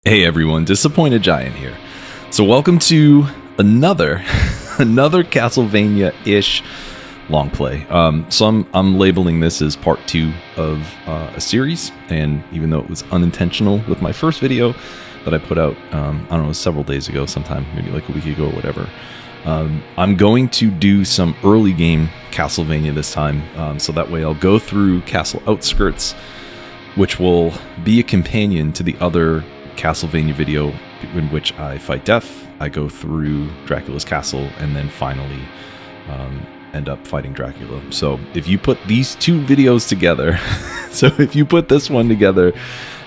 Hey everyone, Disappointed Giant here. So welcome to another Castlevania-ish long play. So I'm labeling this as part 2 of a series, and even though it was unintentional with my first video that I put out, I don't know, it was several days ago, sometime maybe like a week ago or whatever, I'm going to do some early game Castlevania this time, so that way I'll go through Castle Outskirts, which will be a companion to the other Castlevania video in which I fight death. I go through Dracula's castle and then finally end up fighting Dracula. So if you put these two videos together, so if you put this one together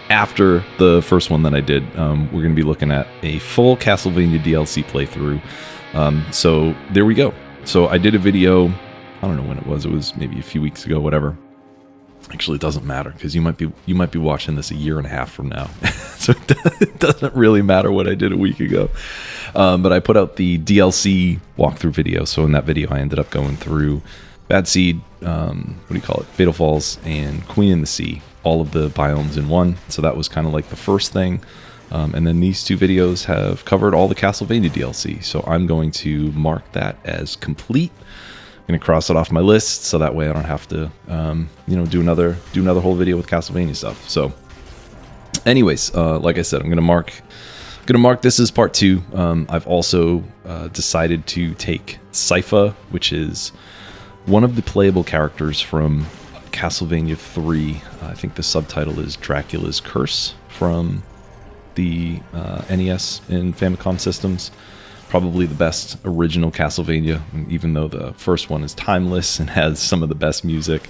after the first one that I did, we're going to be looking at a full Castlevania DLC playthrough. So there we go. So I did a video, I don't know when it was maybe a few weeks ago, whatever. Actually, it doesn't matter because you might be watching this a year and a half from now, so it doesn't really matter what I did a week ago. But I put out the DLC walkthrough video. So in that video, I ended up going through Bad Seed, Fatal Falls, and Queen in the Sea, all of the biomes in one. So that was kind of like the first thing. And then these two videos have covered all the Castlevania DLC. So I'm going to mark that as complete. I'm going to cross it off my list so that way I don't have to, do another whole video with Castlevania stuff. So, anyways, like I said, I'm going to mark this as part 2. I've also decided to take Sypha, which is one of the playable characters from Castlevania 3. I think the subtitle is Dracula's Curse from the NES and Famicom systems. Probably the best original Castlevania, even though the first one is timeless and has some of the best music.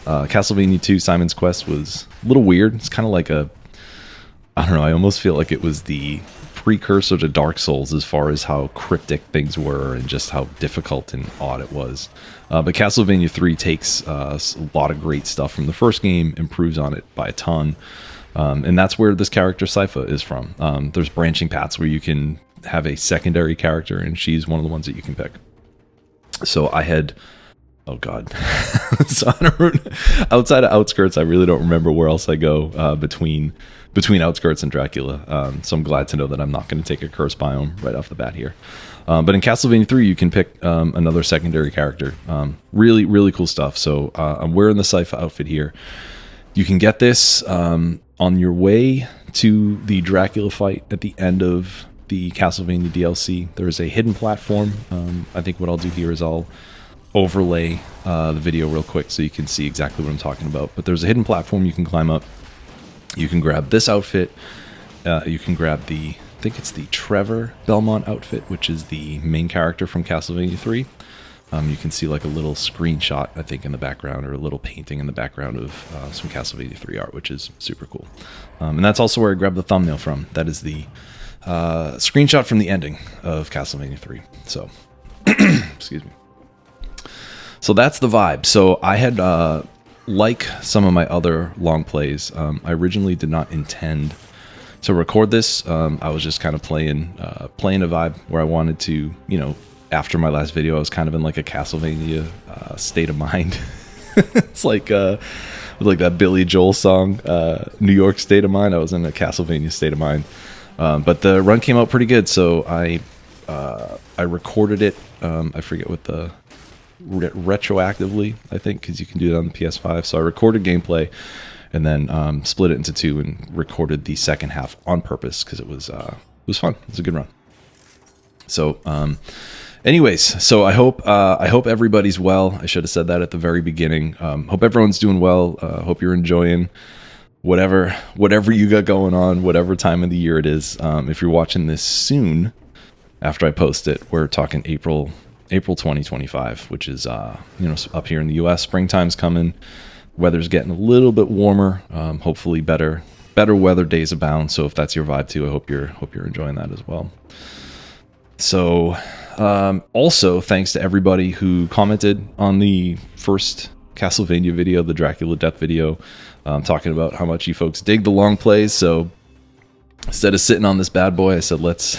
Castlevania 2 Simon's Quest was a little weird. It's kind of like I almost feel like it was the precursor to Dark Souls as far as how cryptic things were and just how difficult and odd it was. But Castlevania 3 takes a lot of great stuff from the first game, improves on it by a ton. And that's where this character Sypha is from. There's branching paths where you can have a secondary character, and she's one of the ones that you can pick. So I had, oh god, so outside of Outskirts, I really don't remember where else I go between Outskirts and Dracula. So I'm glad to know that I'm not going to take a curse biome right off the bat here. But in Castlevania 3, you can pick another secondary character. Really, really cool stuff. So I'm wearing the Sypha outfit here. You can get this on your way to the Dracula fight at the end of the Castlevania DLC. There is a hidden platform. I think what I'll do here is I'll overlay the video real quick so you can see exactly what I'm talking about. But there's a hidden platform you can climb up. You can grab this outfit. You can grab I think it's the Trevor Belmont outfit, which is the main character from Castlevania 3. You can see like a little screenshot, I think, in the background, or a little painting in the background of some Castlevania 3 art, which is super cool. And that's also where I grabbed the thumbnail from. That is the screenshot from the ending of Castlevania 3. So, excuse me. So that's the vibe. So I had, like some of my other long plays, I originally did not intend to record this. I was just kind of playing a vibe where I wanted to, after my last video, I was kind of in like a Castlevania state of mind. It's like that Billy Joel song, New York State of Mind. I was in a Castlevania state of mind. But the run came out pretty good, so I recorded it. I forget what the retroactively, I think, because you can do it on the PS5. So I recorded gameplay and then split it into 2 and recorded the second half on purpose because it was fun. It was a good run. So, anyways, so I hope everybody's well. I should have said that at the very beginning. Hope everyone's doing well. Hope you're enjoying whatever you got going on, whatever time of the year it is. If you're watching this soon after I post it, we're talking April 2025, which is up here in the US. Springtime's coming. Weather's getting a little bit warmer. Hopefully better weather days abound. So if that's your vibe too, I hope you're enjoying that as well. So also thanks to everybody who commented on the first Castlevania video, the Dracula death video, talking about how much you folks dig the long plays. So instead of sitting on this bad boy, I said let's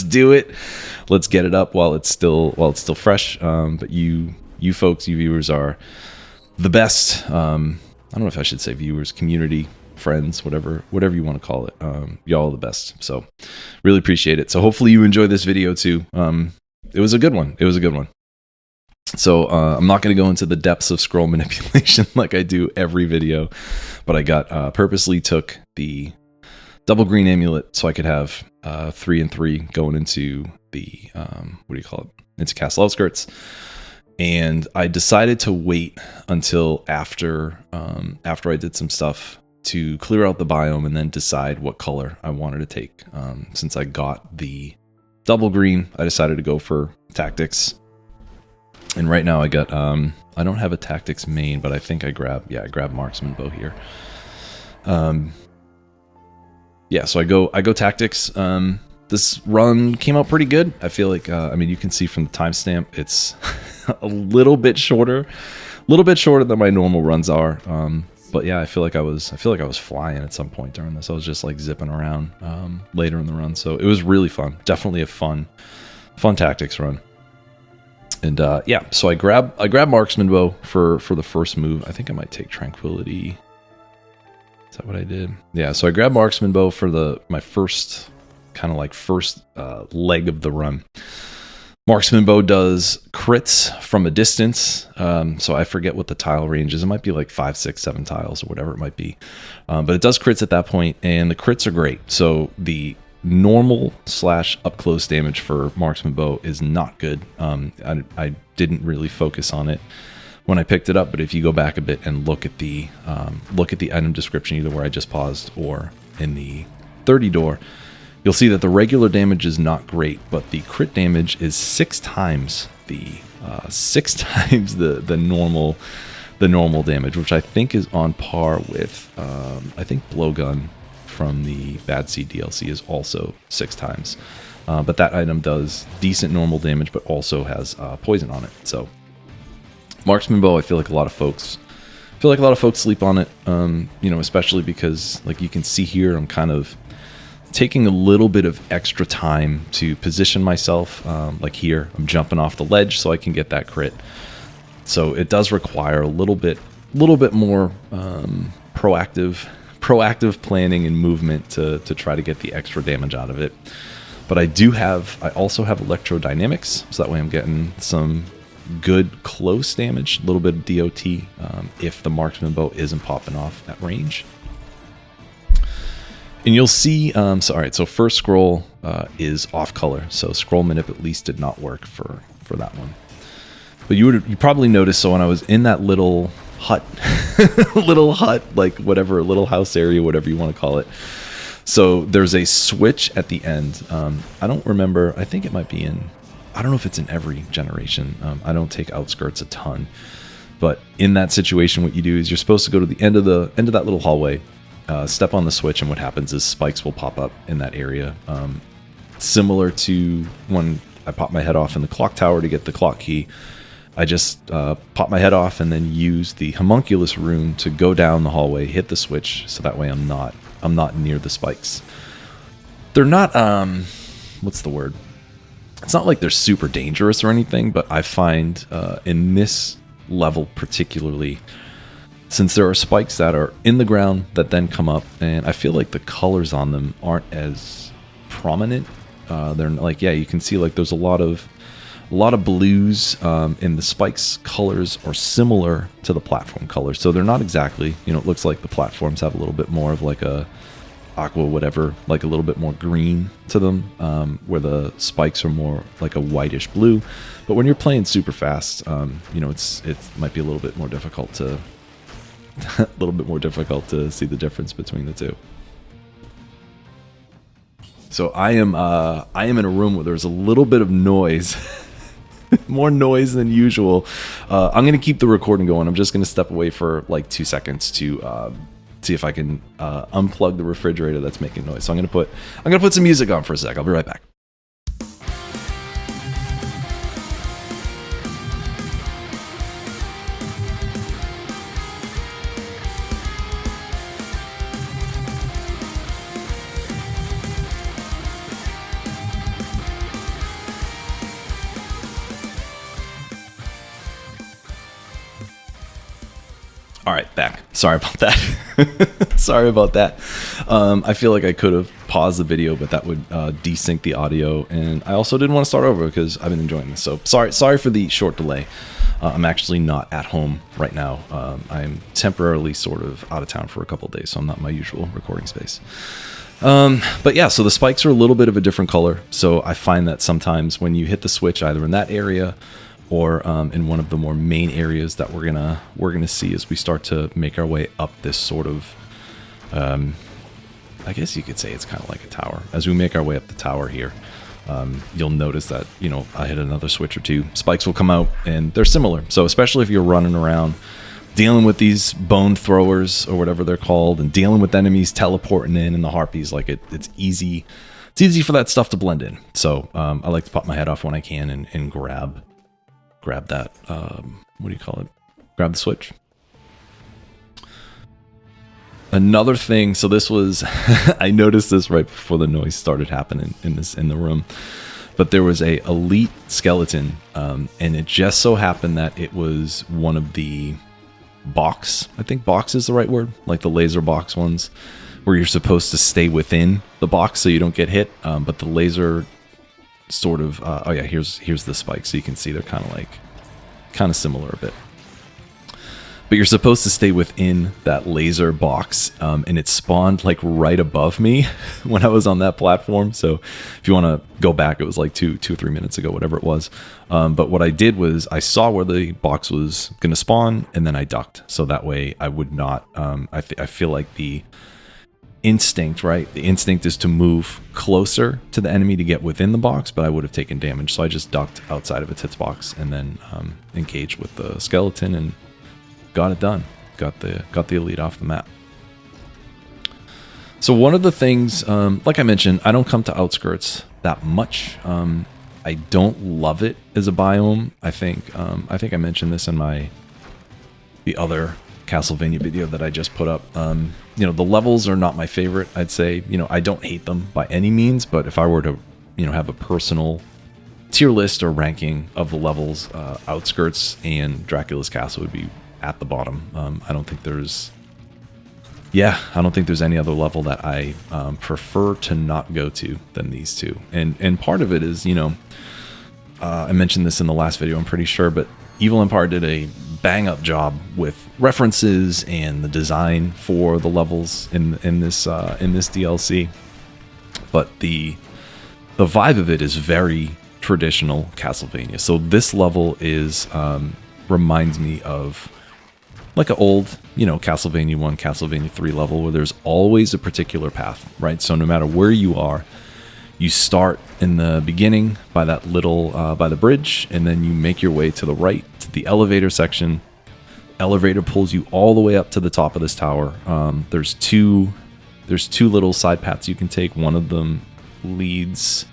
do it. Let's get it up while it's still fresh. But you viewers are the best. I don't know if I should say viewers, community friends, whatever you want to call it. Y'all are the best. So really appreciate it. So hopefully you enjoy this video too. It was a good one. So I'm not going to go into the depths of scroll manipulation like I do every video, but I got purposely took the double green amulet so I could have 3 and 3 going into the into Castle Outskirts. And I decided to wait until after I did some stuff to clear out the biome and then decide what color I wanted to take. Since I got the double green, I decided to go for tactics. And right now I got, I don't have a tactics main, but I think I grabbed marksman bow here. Yeah, so I go tactics. This run came out pretty good. I feel like, I mean, you can see from the timestamp, it's a little bit shorter than my normal runs are. But yeah, I feel like I was flying at some point during this. I was just like zipping around later in the run, so it was really fun. Definitely a fun tactics run. And yeah, so I grab marksman bow for the first move. I think I might take tranquility. Is that what I did? Yeah, so I grabbed marksman bow for my first leg of the run. Marksman bow does crits from a distance. So I forget what the tile range is. It might be like 5, 6, 7 tiles or whatever it might be. But it does crits at that point, and the crits are great. So the normal / up close damage for marksman bow is not good. I didn't really focus on it when I picked it up, but if you go back a bit and look at the item description, either where I just paused or in the 30 door, you'll see that the regular damage is not great, but the crit damage is 6 times the normal damage, which I think is on par with I think blowgun from the Bad Seed DLC is also 6 times. But that item does decent normal damage, but also has poison on it. So marksman bow, I feel like a lot of folks sleep on it. You know, especially because, like you can see here, I'm kind of taking a little bit of extra time to position myself. Like here, I'm jumping off the ledge so I can get that crit. So it does require a little bit more proactive planning and movement to try to get the extra damage out of it. But I also have electrodynamics, so that way I'm getting some good close damage, a little bit of DOT if the marksman bow isn't popping off at range. And you'll see, so first scroll is off color, so scroll manip at least did not work for that one. But you probably noticed, so when I was in that little hut, like whatever, little house area, whatever you want to call it. So there's a switch at the end. I don't remember. I think it might be I don't know if it's in every generation. I don't take Outskirts a ton, but in that situation, what you do is you're supposed to go to the end of that little hallway, step on the switch, and what happens is spikes will pop up in that area. Similar to when I popped my head off in the clock tower to get the clock key. I just pop my head off and then use the homunculus rune to go down the hallway, hit the switch, so that way I'm not near the spikes. They're not what's the word? It's not like they're super dangerous or anything, but I find in this level particularly, since there are spikes that are in the ground that then come up, and I feel like the colors on them aren't as prominent. They're like, yeah, you can see like there's a lot of blues, and the spikes colors are similar to the platform colors, so they're not exactly, you know, it looks like the platforms have a little bit more of like a aqua whatever, like a little bit more green to them, where the spikes are more like a whitish blue. But when you're playing super fast, you know, it might be a little bit more difficult to see the difference between the two. So I am in a room where there's a little bit of noise. More noise than usual. I'm gonna keep the recording going. I'm just gonna step away for like 2 seconds to see if I can unplug the refrigerator that's making noise. So I'm gonna put some music on for a sec. I'll be right back. All right, back. Sorry about that. Sorry about that. I feel like I could have paused the video, but that would desync the audio, and I also didn't want to start over because I've been enjoying this. So sorry for the short delay. I'm actually not at home right now. I'm temporarily sort of out of town for a couple of days, so I'm not in my usual recording space. But yeah, so the spikes are a little bit of a different color. So I find that sometimes when you hit the switch, either in that area or in one of the more main areas that we're gonna see as we start to make our way up this sort of, I guess you could say it's kind of like a tower. As we make our way up the tower here, you'll notice that, you know, I hit another switch or two, spikes will come out, and they're similar. So especially if you're running around dealing with these bone throwers or whatever they're called, and dealing with enemies teleporting in and the harpies, like it's easy. It's easy for that stuff to blend in. So I like to pop my head off when I can and grab that, what do you call it? Grab the switch. Another thing, so this was, I noticed this right before the noise started happening in the room, but there was a elite skeleton, and it just so happened that it was one of the box, I think box is the right word, like the laser box ones, where you're supposed to stay within the box so you don't get hit, but the laser sort of, oh yeah, here's the spike, so you can see they're kind of similar a bit. But you're supposed to stay within that laser box, and it spawned like right above me when I was on that platform. So if you want to go back, it was like two or 3 minutes ago, whatever it was. But what I did was I saw where the box was going to spawn, and then I ducked. So that way I would not, I feel like the instinct, right? The instinct is to move closer to the enemy to get within the box, but I would have taken damage. So I just ducked outside of its hitbox and then engaged with the skeleton and got it done. Got the elite off the map. So one of the things, like I mentioned, I don't come to Outskirts that much. I don't love it as a biome. I think I mentioned this in the other Castlevania video that I just put up. You know, the levels are not my favorite, I'd say. You know, I don't hate them by any means, but if I were to, you know, have a personal tier list or ranking of the levels, Outskirts and Dracula's Castle would be at the bottom. I don't think there's any other level that I prefer to not go to than these two. And part of it is, you know, I mentioned this in the last video, I'm pretty sure, but Evil Empire did a bang up job with references and the design for the levels in this DLC. But the vibe of it is very traditional Castlevania. So this level is reminds me of like an old, you know, Castlevania 1, Castlevania 3 level where there's always a particular path, right? So no matter where you are, you start in the beginning by that little, by the bridge, and then you make your way to the right to the elevator section. Elevator pulls you all the way up to the top of this tower. There's two little side paths you can take. One of them leads,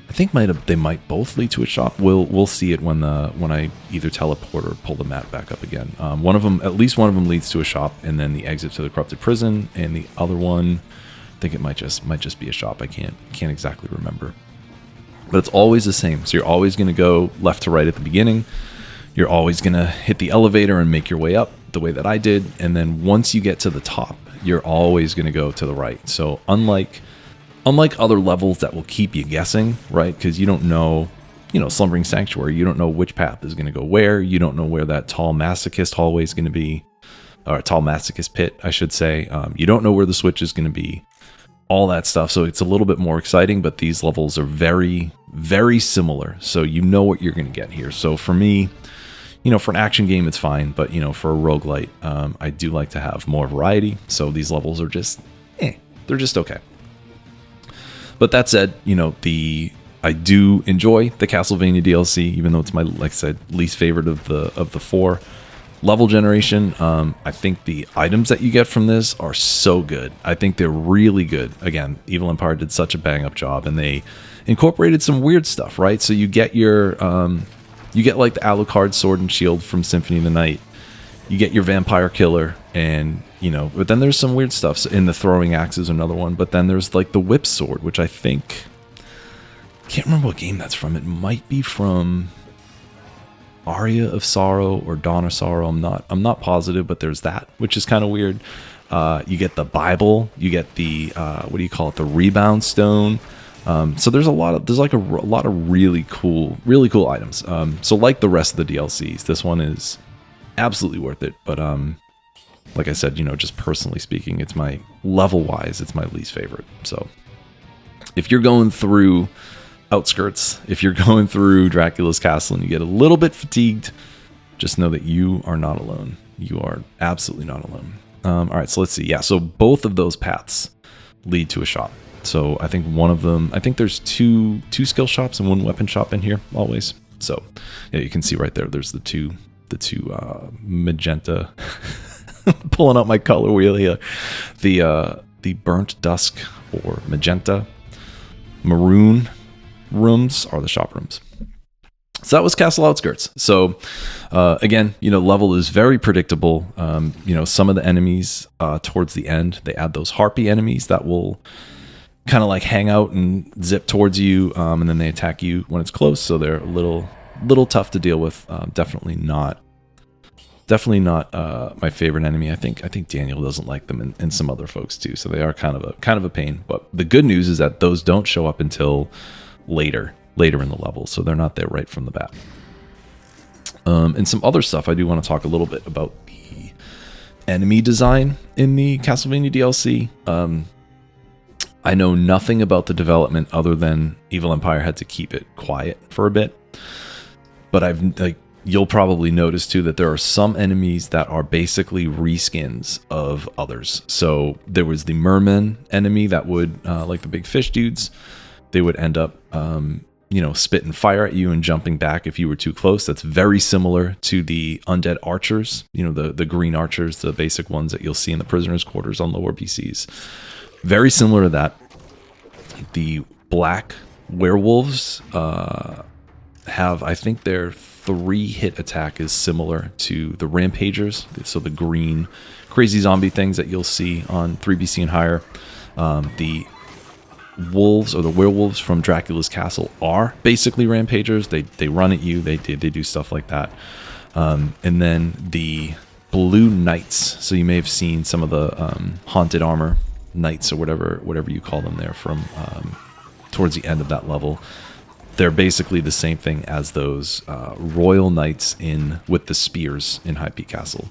I think they might both lead to a shop. We'll see it when I either teleport or pull the map back up again. At least one of them leads to a shop, and then the exit to the corrupted prison, and the other one, I think it might just be a shop. I can't exactly remember, but it's always the same. So you're always going to go left to right at the beginning. You're always going to hit the elevator and make your way up the way that I did, and then once you get to the top, you're always going to go to the right. So unlike other levels that will keep you guessing, right? Because you don't know, you know, Slumbering Sanctuary, you don't know which path is going to go where. You don't know where that tall masochist hallway is going to be, or a tall masochist pit, I should say. You don't know where the switch is going to be, all that stuff. So it's a little bit more exciting, but these levels are very, very similar. So you know what you're going to get here. So for me, you know, for an action game, it's fine. But, you know, for a roguelite, I do like to have more variety. So these levels are just, they're just okay. But that said, you know, I do enjoy the Castlevania DLC, even though it's my, like I said, least favorite of the four. Level generation, I think the items that you get from this are so good. I think they're really good. Again, Evil Empire did such a bang up job, and they incorporated some weird stuff, right? So you get your, you get like the Alucard sword and shield from Symphony of the Night. You get your vampire killer, and you know, but then there's some weird stuff. So in the throwing axe is another one, but then there's like the whip sword, which I think, can't remember what game that's from. It might be from Aria of Sorrow or Dawn of Sorrow. I'm not positive, but there's that, which is kind of weird. You get the Bible, you get the what do you call it, the Rebound Stone. So there's a lot of really cool items. So like the rest of the DLCs, this one is absolutely worth it. But like I said, just personally speaking, it's my level-wise, it's my least favorite. So if you're going through Outskirts, if you're going through Dracula's Castle and you get a little bit fatigued, just know that you are not alone. You are absolutely not alone. All right, so let's see. Yeah, so both of those paths lead to a shop. So I think one of them, I think there's two skill shops and one weapon shop in here always. So yeah, you can see right there, there's the two magenta. Pulling out my color wheel here. The burnt dusk or magenta, maroon rooms are the shop rooms. So that was Castle Outskirts. So again, level is very predictable. Some of the enemies towards the end, they add those harpy enemies that will kind of like hang out and zip towards you, and then they attack you when it's close. So they're a little tough to deal with. Definitely not my favorite enemy. I think Daniel doesn't like them, and some other folks too. So they are kind of a pain. But the good news is that those don't show up until later in the level, so they're not there right from the bat. And some other stuff, I do want to talk a little bit about the enemy design in the Castlevania DLC. I know nothing about the development other than Evil Empire had to keep it quiet for a bit. But you'll probably notice too that there are some enemies that are basically reskins of others. So there was the merman enemy that would, like the big fish dudes, they would end up, spitting fire at you and jumping back if you were too close. That's very similar to the undead archers, the green archers, the basic ones that you'll see in the prisoners' quarters on lower BCs. Very similar to that. The black werewolves have, I think their 3-hit attack is similar to the rampagers, so the green crazy zombie things that you'll see on 3BC and higher. The wolves or the werewolves from Dracula's Castle are basically rampagers. They run at you, they do stuff like that. And then the blue knights, so you may have seen some of the haunted armor knights or whatever you call them there from towards the end of that level. They're basically the same thing as those royal knights with the spears in High Peak Castle.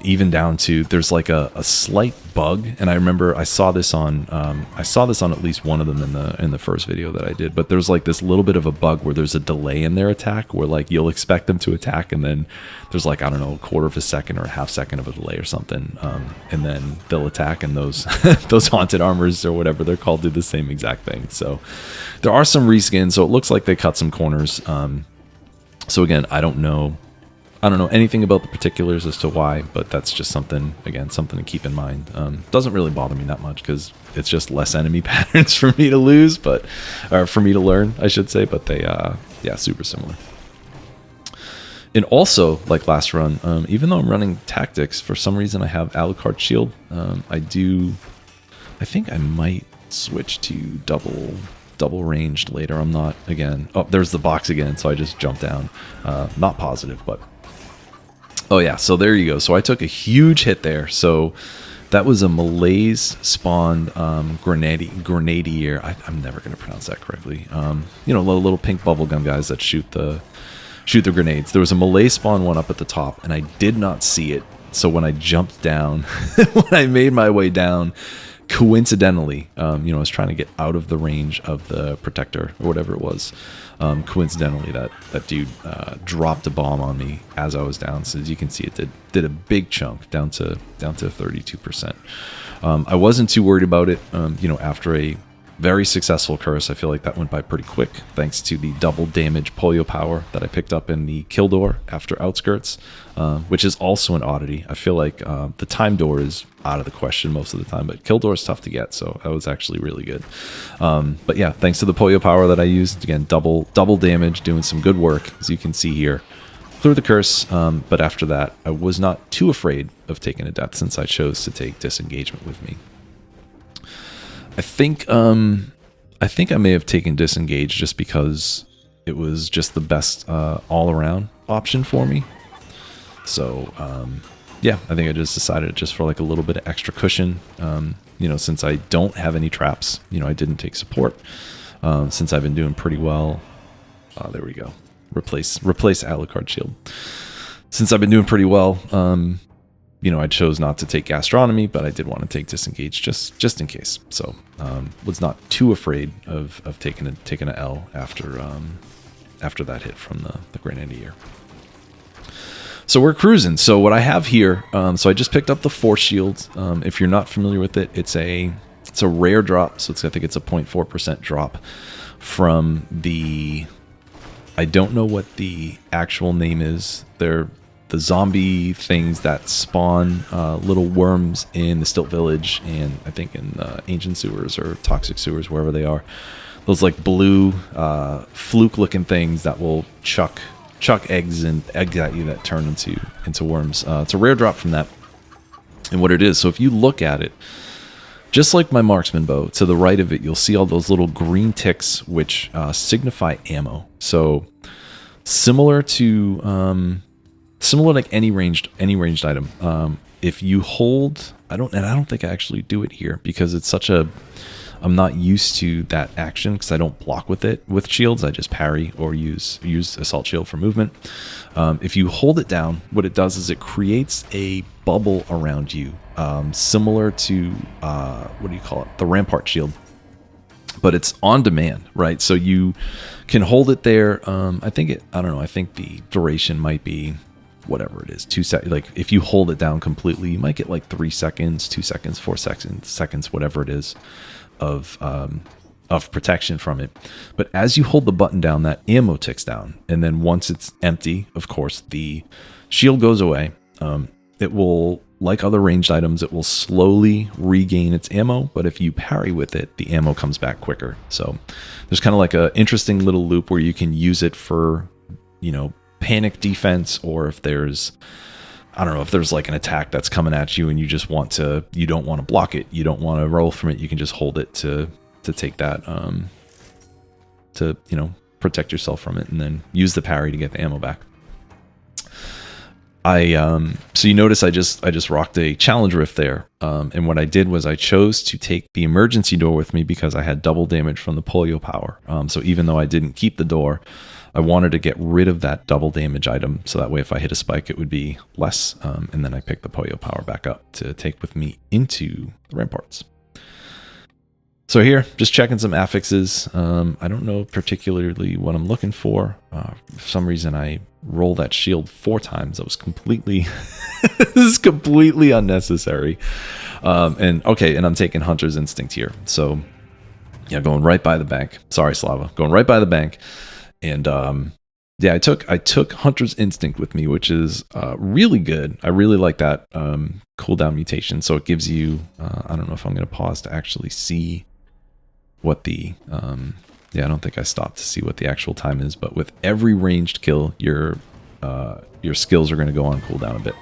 Even down to there's like a slight bug, and I remember I saw this on at least one of them in the first video that I did. But there's like this little bit of a bug where there's a delay in their attack, where like you'll expect them to attack, and then there's like, I don't know, a quarter of a second or a half second of a delay or something, and then they'll attack, and those those haunted armors or whatever they're called do the same exact thing. So there are some reskins, so it looks like they cut some corners. So again, I don't know anything about the particulars as to why, but that's just something to keep in mind. Doesn't really bother me that much because it's just less enemy patterns for me to lose, or for me to learn, I should say. But they, super similar. And also, like last run, even though I'm running tactics, for some reason I have Alucard shield. I think I might switch to double ranged later. I'm not again. Oh, there's the box again, so I just jumped down. Not positive, but. Oh yeah, so there you go. So I took a huge hit there. So that was a Malaise spawned grenadier. I'm never going to pronounce that correctly. Little pink bubblegum guys that shoot the grenades. There was a Malaise spawn one up at the top, and I did not see it. So when I jumped down, when I made my way down, coincidentally, I was trying to get out of the range of the protector or whatever it was. Coincidentally, that dude dropped a bomb on me as I was down. So as you can see, it did a big chunk down to 32%. I wasn't too worried about it. After a very successful curse, I feel like that went by pretty quick, thanks to the double damage polio power that I picked up in the kill door after Outskirts, which is also an oddity. I feel like the time door is out of the question most of the time, but kill door is tough to get, so that was actually really good. But yeah, thanks to the polio power that I used, again, double damage, doing some good work, as you can see here. Through the curse, but after that, I was not too afraid of taking a death since I chose to take disengagement with me. I think I may have taken disengage just because it was just the best all around. option for me. So yeah, I think I just decided just for like a little bit of extra cushion, you know, since I don't have any traps, you know, I didn't take support, since I've been doing pretty well. There we go. Replace Alucard shield. Since I've been doing pretty well, you know, I chose not to take gastronomy, but I did want to take disengage just in case. So was not too afraid of taking an L after that hit from the Grenadier. So we're cruising. So what I have here, so I just picked up the Force Shield. If you're not familiar with it, it's a rare drop. So I think it's a 0.4% drop from the, I don't know what the actual name is. They're the zombie things that spawn little worms in the Stilt Village, and I think in Ancient Sewers or Toxic Sewers, wherever they are. Those like blue fluke-looking things that will chuck eggs at you that turn into worms. It's a rare drop from that. And what it is, so if you look at it, just like my marksman bow, to the right of it, you'll see all those little green ticks, which signify ammo. So similar to like any ranged item. If you hold, I don't think I actually do it here because it's such a, I'm not used to that action because I don't block with it with shields. I just parry or use assault shield for movement. If you hold it down, what it does is it creates a bubble around you, similar to what do you call it? The Rampart shield. But it's on demand, right? So you can hold it there. I think the duration might be whatever it is, 2 seconds. Like if you hold it down completely, you might get like 3 seconds, 2 seconds, 4 seconds, whatever it is, of protection from it. But as you hold the button down, that ammo ticks down, and then once it's empty, of course, the shield goes away. It will, like other ranged items, it will slowly regain its ammo, but if you parry with it, the ammo comes back quicker. So there's kind of like a interesting little loop where you can use it for, you know, panic defense, or if there's, I don't know, if there's like an attack that's coming at you and you just want to, you don't want to block it, you don't want to roll from it, you can just hold it to take that, to, you know, protect yourself from it, and then use the parry to get the ammo back. So you notice I just rocked a challenge rift there, and what I did was I chose to take the emergency door with me because I had double damage from the polio power. So even though I didn't keep the door, I wanted to get rid of that double damage item, so that way if I hit a spike it would be less, and then I picked the polio power back up to take with me into the Ramparts. So here, just checking some affixes. I don't know particularly what I'm looking for. For some reason, I rolled that shield 4 times. That was completely, this is completely unnecessary. And I'm taking Hunter's Instinct here. So yeah, going right by the bank. Sorry, Slava. Going right by the bank. And yeah, I took Hunter's Instinct with me, which is really good. I really like that cooldown mutation. So it gives you, I don't know if I'm going to pause to actually see what the, yeah, I don't think I stopped to see what the actual time is, but with every ranged kill, your skills are going to go on cooldown a bit,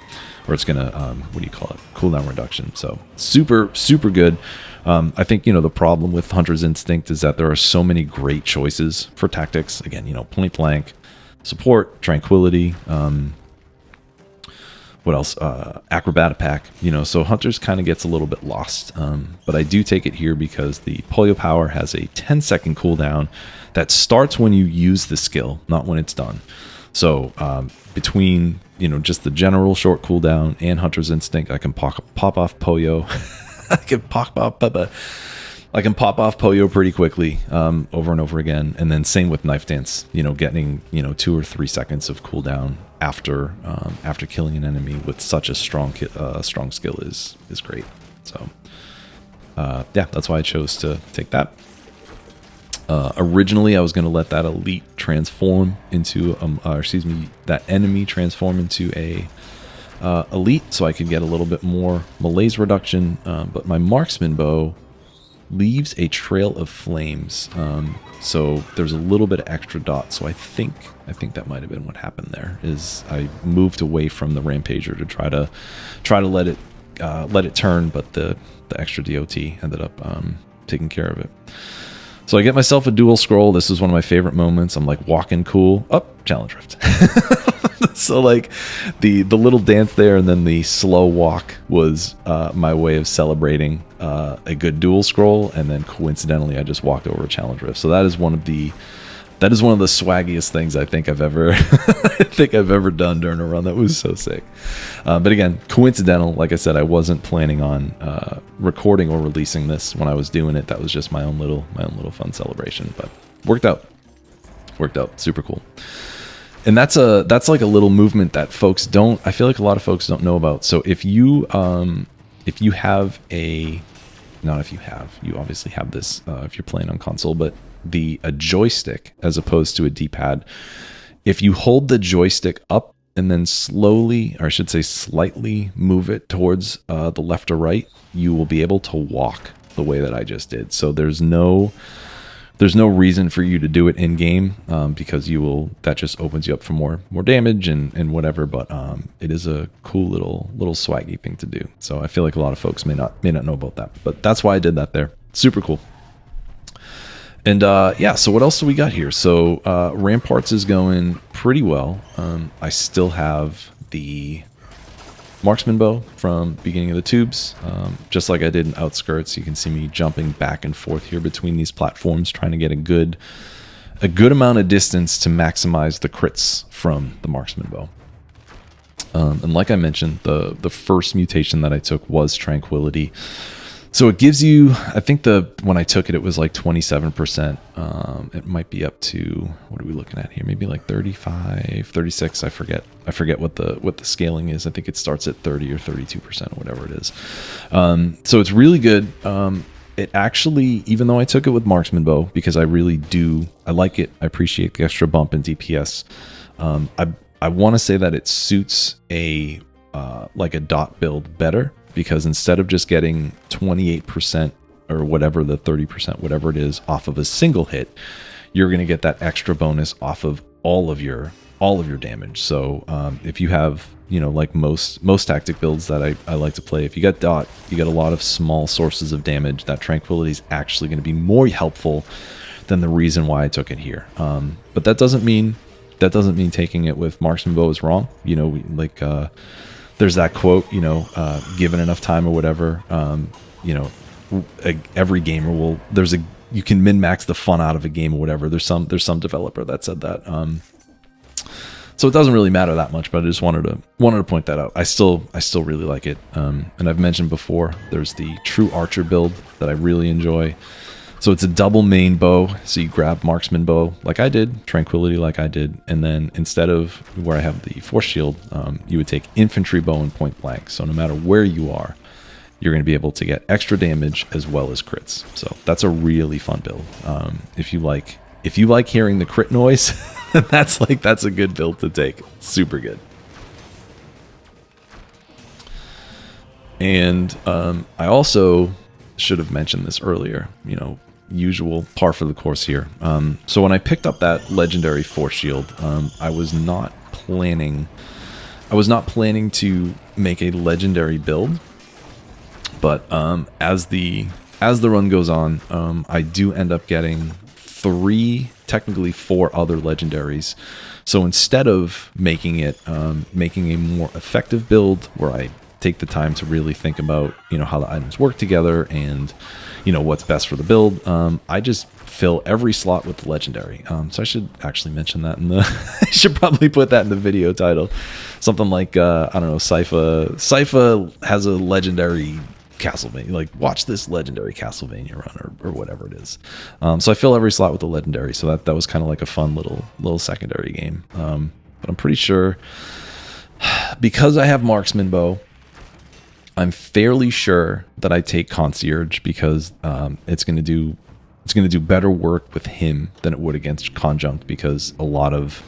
or it's going to, what do you call it? Cooldown reduction. So super, super good. I think, you know, the problem with Hunter's Instinct is that there are so many great choices for tactics. Again, you know, point blank, support, tranquility, what else? Acrobat attack, you know, so Hunter's kind of gets a little bit lost. But I do take it here because the polio power has a 10-second cooldown that starts when you use the skill, not when it's done. So between, you know, just the general short cooldown and Hunter's Instinct, I can pop off polio. I can pop off polio pretty quickly, over and over again. And then same with Knife Dance, you know, getting, you know, 2 or 3 seconds of cooldown after killing an enemy with such a strong skill is great. So yeah, that's why I chose to take that. Originally I was going to let that elite transform into that enemy transform into a elite, so I could get a little bit more malaise reduction, but my marksman bow leaves a trail of flames, so there's a little bit of extra dot. So I think that might have been what happened there, is I moved away from the Rampager to try to let it turn, but the extra DOT ended up taking care of it. So I get myself a dual scroll. This is one of my favorite moments. I'm like walking cool. Oh, challenge rift. So like the little dance there and then the slow walk was my way of celebrating a good dual scroll, and then coincidentally I just walked over a challenge rift. So that is one of the swaggiest things I think I've ever done during a run. That was so sick. But again, coincidental. Like I said, I wasn't planning on recording or releasing this when I was doing it. That was just my own little fun celebration. But worked out. Super cool. And that's like a little movement that folks don't. I feel like a lot of folks don't know about. So if you have a, not if you have, you obviously have this if you're playing on console, but a joystick as opposed to a D-pad. If you hold the joystick up and then slowly, or I should say slightly, move it towards the left or right, you will be able to walk the way that I just did. So there's no reason for you to do it in game because that just opens you up for more damage and whatever. But it is a cool little swaggy thing to do. So I feel like a lot of folks may not know about that, but that's why I did that there. Super cool. And yeah, so what else do we got here? So Ramparts is going pretty well. I still have the marksman bow from beginning of the tubes, just like I did in Outskirts. You can see me jumping back and forth here between these platforms, trying to get a good amount of distance to maximize the crits from the marksman bow. And like I mentioned, the first mutation that I took was Tranquility. So it gives you, I think when I took it, it was like 27%. It might be up to, what are we looking at here? Maybe like 35, 36. I forget what the scaling is. I think it starts at 30 or 32% or whatever it is. So it's really good. It actually, even though I took it with marksman bow, because I like it. I appreciate the extra bump in DPS. I want to say that it suits like a dot build better, because instead of just getting 28% or whatever, the 30%, whatever it is, off of a single hit, you're going to get that extra bonus off of all of your damage. So if you have, like most tactic builds that I like to play, if you got dot, you get a lot of small sources of damage. That Tranquility is actually going to be more helpful than the reason why I took it here. But that doesn't mean taking it with marksman bow is wrong. There's that quote, given enough time or whatever, every gamer will, you can min-max the fun out of a game or whatever. There's some developer that said that. So it doesn't really matter that much, but I just wanted to point that out. I still really like it. And I've mentioned before, there's the True Archer build that I really enjoy. So it's a double main bow. So you grab marksman bow like I did, Tranquility like I did, and then instead of where I have the force shield, you would take infantry bow and point blank. So no matter where you are, you're going to be able to get extra damage as well as crits. So that's a really fun build. If you like hearing the crit noise, that's a good build to take. Super good. And I also should have mentioned this earlier, usual par for the course here. So when I picked up that legendary force shield, I was not planning to make a legendary build, but as the run goes on, I do end up getting technically four other legendaries. So instead of making a more effective build where I take the time to really think about how the items work together and what's best for the build, I just fill every slot with the legendary. So I should actually mention that I should probably put that in the video title. Something like I don't know, Sypha has a legendary Castlevania, like watch this legendary Castlevania run or whatever it is. So I fill every slot with the legendary. So that was kind of like a fun little secondary game. But I'm pretty sure because I have marksman bow, I'm fairly sure that I take Concierge because it's going to do better work with him than it would against Conjunct, because a lot of,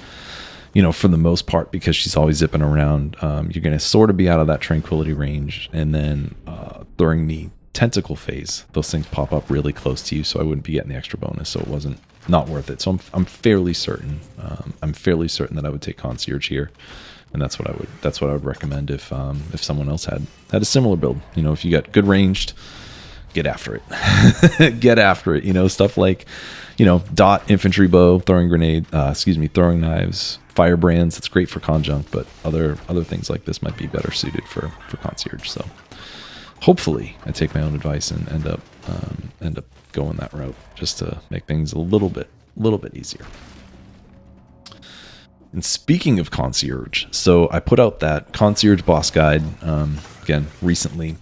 for the most part, because she's always zipping around, you're going to sort of be out of that Tranquility range, and then during the tentacle phase, those things pop up really close to you, so I wouldn't be getting the extra bonus, so it wasn't not worth it. So I'm fairly certain that I would take Concierge here. And that's what I would recommend if someone else had a similar build. If you got good ranged, get after it. Get after it. Stuff like, dot infantry bow, throwing knives, firebrands. It's great for conjunct, but other things like this might be better suited for concierge. So hopefully I take my own advice and end up going that route, just to make things a little bit easier. And speaking of concierge, so I put out that concierge boss guide again recently.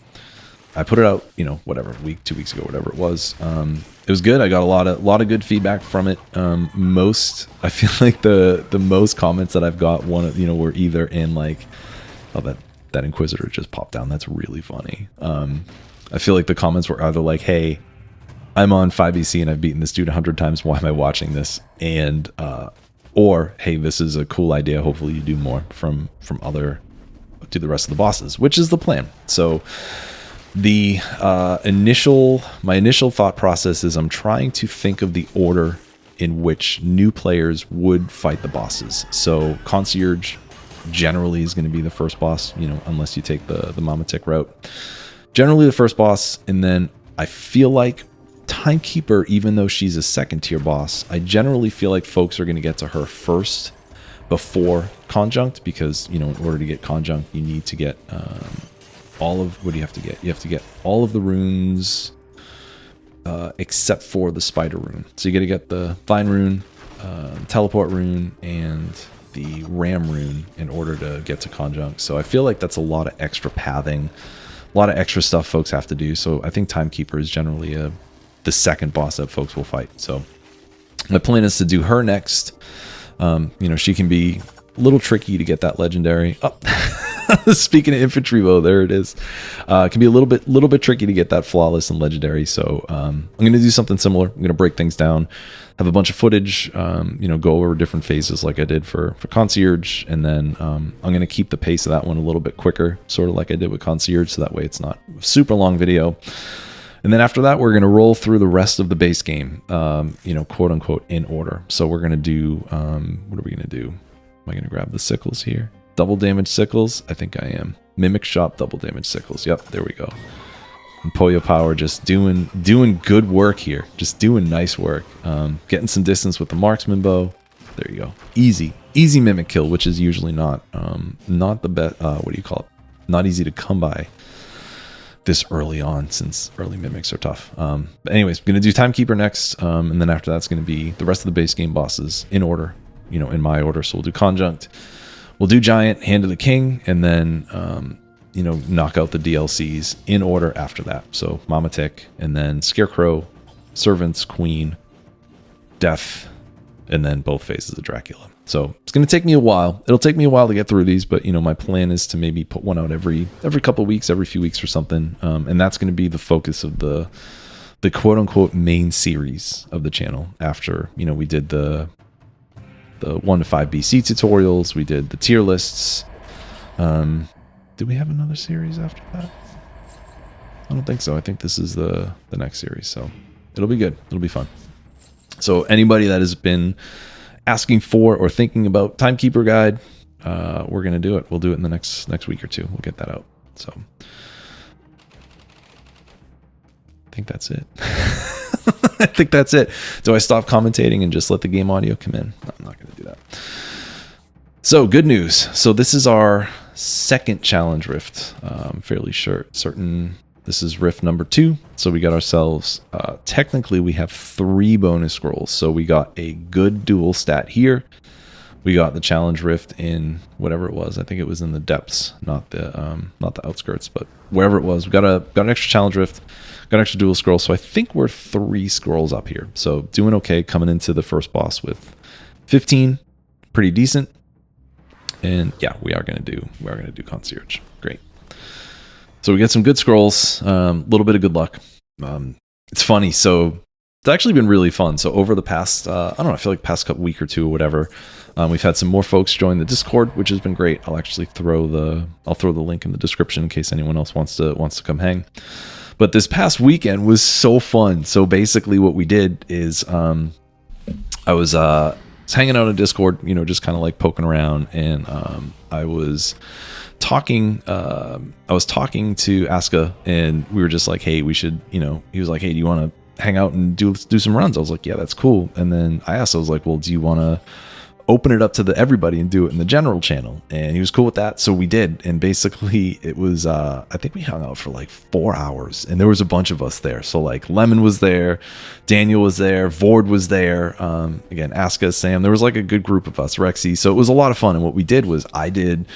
I put it out, whatever, a week, 2 weeks ago, whatever it was. It was good. I got a lot of good feedback from it. I feel like the most comments that I've got, were either in like, oh, that Inquisitor just popped down. That's really funny. I feel like the comments were either like, hey, I'm on 5BC and I've beaten this dude 100 times. Why am I watching this? And or hey, this is a cool idea. Hopefully you do more from other to the rest of the bosses, which is the plan. So the my initial thought process is I'm trying to think of the order in which new players would fight the bosses. So concierge generally is going to be the first boss, unless you take the Mama Tick route. Generally the first boss, and then I feel like Timekeeper, even though she's a second tier boss, I generally feel like folks are going to get to her first before conjunct, because in order to get conjunct you need to get what do you have to get? You have to get all of the runes except for the spider rune. So you got to get the vine rune, teleport rune, and the ram rune in order to get to conjunct. So I feel like that's a lot of extra pathing, a lot of extra stuff folks have to do. So I think Timekeeper is generally the second boss that folks will fight. So my plan is to do her next. She can be a little tricky to get that legendary. Oh, speaking of infantry bow, there it is. It can be a little bit tricky to get that flawless and legendary. So I'm going to do something similar. I'm going to break things down, have a bunch of footage, go over different phases like I did for Concierge, and then I'm going to keep the pace of that one a little bit quicker, sort of like I did with Concierge, so that way it's not a super long video. And then after that, we're going to roll through the rest of the base game, quote unquote, in order. So we're going to do, what are we going to do? Am I going to grab the sickles here? Double damage sickles? I think I am. Mimic shop, double damage sickles. Yep, there we go. And Poyo Power just doing good work here. Just doing nice work. Getting some distance with the marksman bow. There you go. Easy mimic kill, which is usually not the best, what do you call it? Not easy to come by this early on, since early mimics are tough. But anyways, I'm going to do Timekeeper next, and then after that's going to be the rest of the base game bosses in order, in my order. So we'll do Conjunct, we'll do Giant, Hand of the King, and then, knock out the DLCs in order after that. So Mama Tick, and then Scarecrow, Servants, Queen, Death, and then both phases of Dracula. So it's going to take me a while. It'll take me a while to get through these, but my plan is to maybe put one out every couple of weeks, every few weeks or something. And that's going to be the focus of the quote unquote main series of the channel. After, we did the 1 to 5 BC tutorials, we did the tier lists. Do we have another series after that? I don't think so. I think this is the next series. So it'll be good. It'll be fun. So anybody that has been asking for or thinking about Timekeeper guide, we're going to do it. We'll do it in the next week or two. We'll get that out. So I think that's it. I think that's it. Do I stop commentating and just let the game audio come in? No, I'm not going to do that. So good news. So this is our second challenge rift. I'm fairly certain this is rift number 2. So we got ourselves, technically we have 3 bonus scrolls. So we got a good dual stat here. We got the challenge rift in whatever it was. I think it was in the depths, not the outskirts, but wherever it was. We got an extra challenge rift, got an extra dual scroll. So I think we're 3 scrolls up here. So doing okay, coming into the first boss with 15, pretty decent. And yeah, we are gonna do Concierge. Great. So we get some good scrolls, a little bit of good luck. It's funny. So it's actually been really fun. So over the past, I don't know, I feel like past couple week or two or whatever, we've had some more folks join the Discord, which has been great. I'll actually throw the link in the description in case anyone else wants to come hang. But this past weekend was so fun. So basically what we did is, I was hanging out in Discord, just kind of like poking around, and I was talking to Aska, and we were just like, hey, we should, he was like, hey, do you want to hang out and do some runs? I was like, yeah, that's cool. And then I asked, I was like, well, do you want to open it up to everybody and do it in the general channel. And he was cool with that, so we did. And basically it was I think we hung out for like 4 hours, and there was a bunch of us there. So like Lemon was there, Daniel was there, Vord was there, again, Aska, Sam, there was like a good group of us, Rexy. So it was a lot of fun. And what we did was I did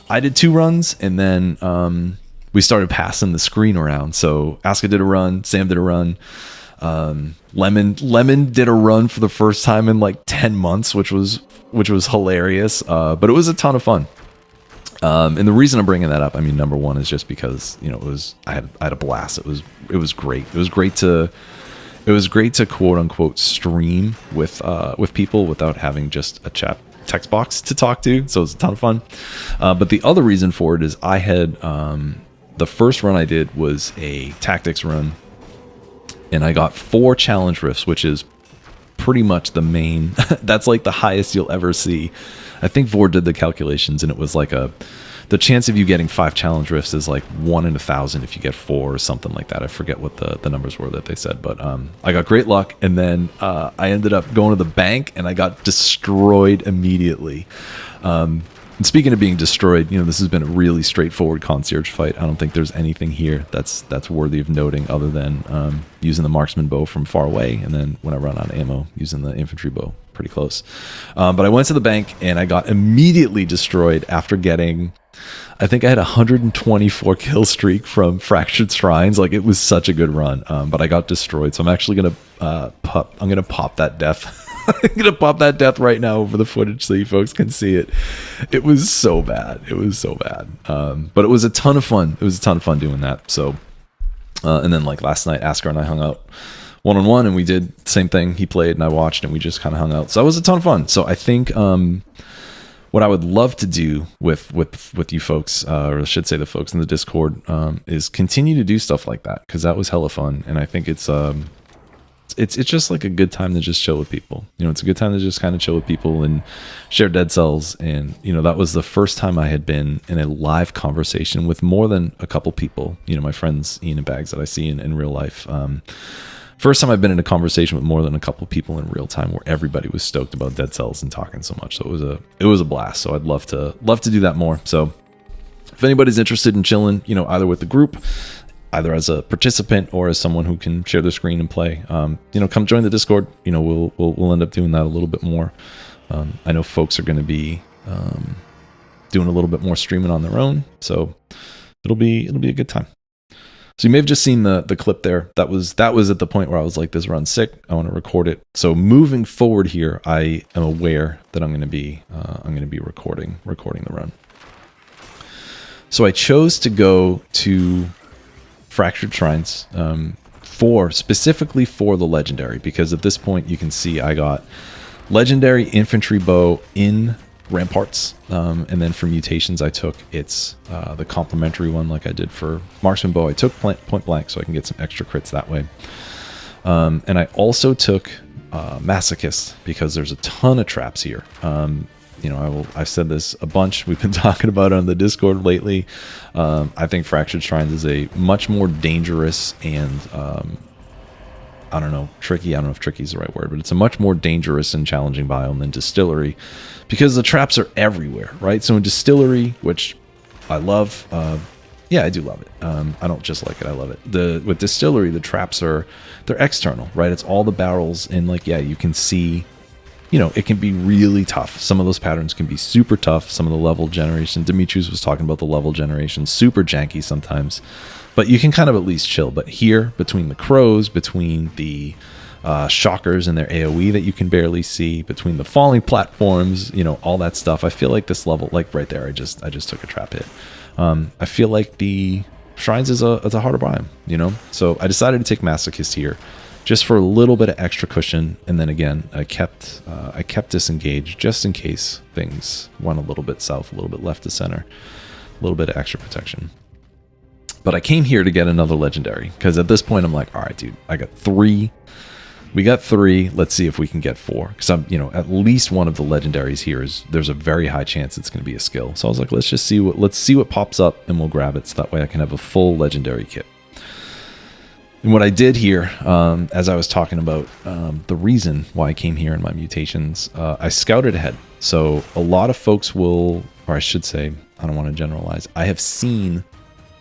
2 runs, and then we started passing the screen around. So Aska did a run, Sam did a run, Lemon did a run for the first time in like 10 months, which was hilarious, but it was a ton of fun. And the reason I'm bringing that up, I mean, number one is just because, you know, I had a blast. It was great. It was great to quote unquote stream with people without having just a chat text box to talk to. So it was a ton of fun. But the other reason for it is I had the first run I did was a tactics run, and I got 4 challenge rifts, which is pretty much the main. That's like the highest you'll ever see. I think Vord did the calculations, and it was like the chance of you getting 5 challenge rifts is like 1 in 1,000 if you get 4 or something like that. I forget what the numbers were that they said, but I got great luck, and then I ended up going to the bank, and I got destroyed immediately. And speaking of being destroyed, you know, this has been a really straightforward concierge fight. I don't think there's anything here that's worthy of noting other than using the marksman bow from far away, and then when I run out of ammo, using the infantry bow pretty close. But I went to the bank, and I got immediately destroyed after getting, I think I had a 124 kill streak from Fractured Shrines. Like, it was such a good run, but I got destroyed. So I'm actually gonna pop that death. I'm gonna pop that death right now over the footage so you folks can see it. It was so bad. It was so bad. But it was a ton of fun. It was a ton of fun doing that. So, and then like last night, Askar and I hung out one-on-one, and we did the same thing. He played and I watched, and we just kind of hung out. So it was a ton of fun. So I think what I would love to do with you folks, or I should say the folks in the Discord, is continue to do stuff like that, because that was hella fun. And I think it's just like a good time to just chill with people. You know, it's a good time to just kind of chill with people and share Dead Cells. And, you know, that was the first time I had been in a live conversation with more than a couple people, you know, my friends, Ian and Bags, that I see in real life. First time I've been in a conversation with more than a couple people in real time where everybody was stoked about Dead Cells and talking so much. So it was a blast. So I'd love to do that more. So if anybody's interested in chilling, you know, either with the group, either as a participant or as someone who can share their screen and play, you know, come join the Discord. You know, we'll end up doing that a little bit more. I know folks are going to be doing a little bit more streaming on their own, so it'll be a good time. So you may have just seen the clip there. That was at the point where I was like, this run's sick, I want to record it. So moving forward here, I am aware that I'm going to be recording the run. So I chose to go to Fractured Shrines specifically for the legendary, because at this point you can see I got legendary infantry bow in Ramparts, and then for mutations I took the complementary one like I did for marksman bow. I took point blank so I can get some extra crits that way, and I also took masochist because there's a ton of traps here. You know, I've said this a bunch. We've been talking about it on the Discord lately. I think Fractured Shrines is a much more dangerous and, I don't know, tricky. I don't know if tricky is the right word, but it's a much more dangerous and challenging biome than Distillery, because the traps are everywhere, right? So in Distillery, which I love, yeah, I do love it. I don't just like it, I love it. With Distillery, the traps they're external, right? It's all the barrels, and like, yeah, you can see, you know, it can be really tough. Some of those patterns can be super tough. Some of the level generation, Demetrius was talking about the level generation, super janky sometimes, but you can kind of at least chill. But here, between the crows, between the shockers and their AoE that you can barely see, between the falling platforms, you know, all that stuff, I feel like this level, like right there, I just took a trap hit. I feel like the Shrines is a harder biome, you know? So I decided to take Masochist here, just for a little bit of extra cushion, and then again, I kept disengaged just in case things went a little bit south, a little bit left to center, a little bit of extra protection. But I came here to get another legendary, because at this point I'm like, all right, dude, I got 3. We got 3. Let's see if we can get 4, because I'm, you know, at least one of the legendaries here there's a very high chance it's going to be a skill. So I was like, let's see what pops up, and we'll grab it, so that way I can have a full legendary kit. And what I did here, as I was talking about the reason why I came here in my mutations, I scouted ahead. So a lot of folks will, or I should say, I don't want to generalize, I have seen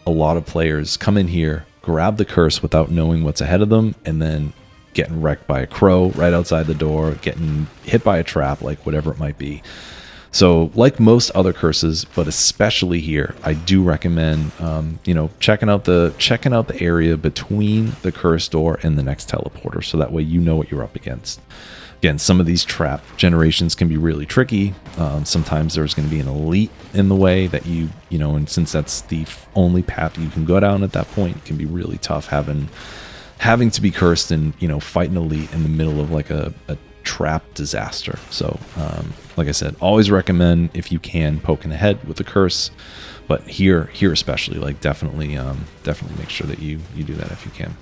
a lot of players come in here, grab the curse without knowing what's ahead of them, and then getting wrecked by a crow right outside the door, getting hit by a trap, like whatever it might be. So like most other curses, but especially here, I do recommend, checking out the area between the curse door and the next teleporter. So that way, you know what you're up against. Again, some of these trap generations can be really tricky. Sometimes there's going to be an elite in the way that and since that's the only path you can go down at that point, it can be really tough having to be cursed and, fight an elite in the middle of like a trap disaster. So like I said, always recommend, if you can, poking ahead with the curse, but here especially, like definitely make sure that you do that if you can.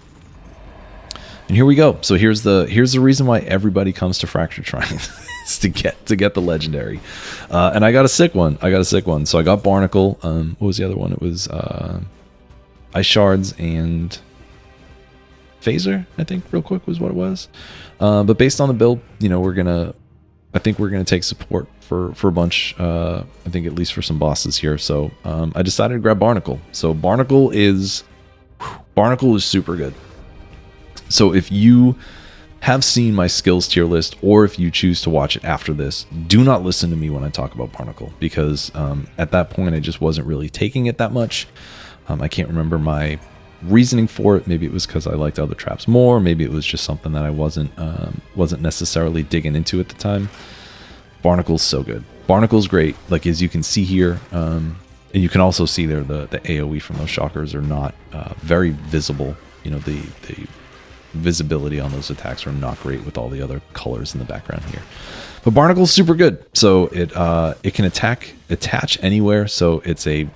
And here we go. So here's the reason why everybody comes to Fractured Shrine is to get the legendary. And I got a sick one. So I got Barnacle. What was the other one? It was Ice Shards and Phaser, I think, real quick was what it was. But based on the build, I think we're gonna take support for a bunch. I think at least for some bosses here. So I decided to grab Barnacle. So Barnacle is super good. So if you have seen my skills tier list, or if you choose to watch it after this, do not listen to me when I talk about Barnacle, because at that point I just wasn't really taking it that much. I can't remember my reasoning for it. Maybe it was because I liked other traps more. Maybe it was just something that I wasn't necessarily digging into at the time. Barnacle's so good. Barnacle's great. Like, as you can see here, and you can also see there the AoE from those shockers are not very visible. The visibility on those attacks are not great with all the other colors in the background here. But Barnacle's super good. So it can attach anywhere. So it's a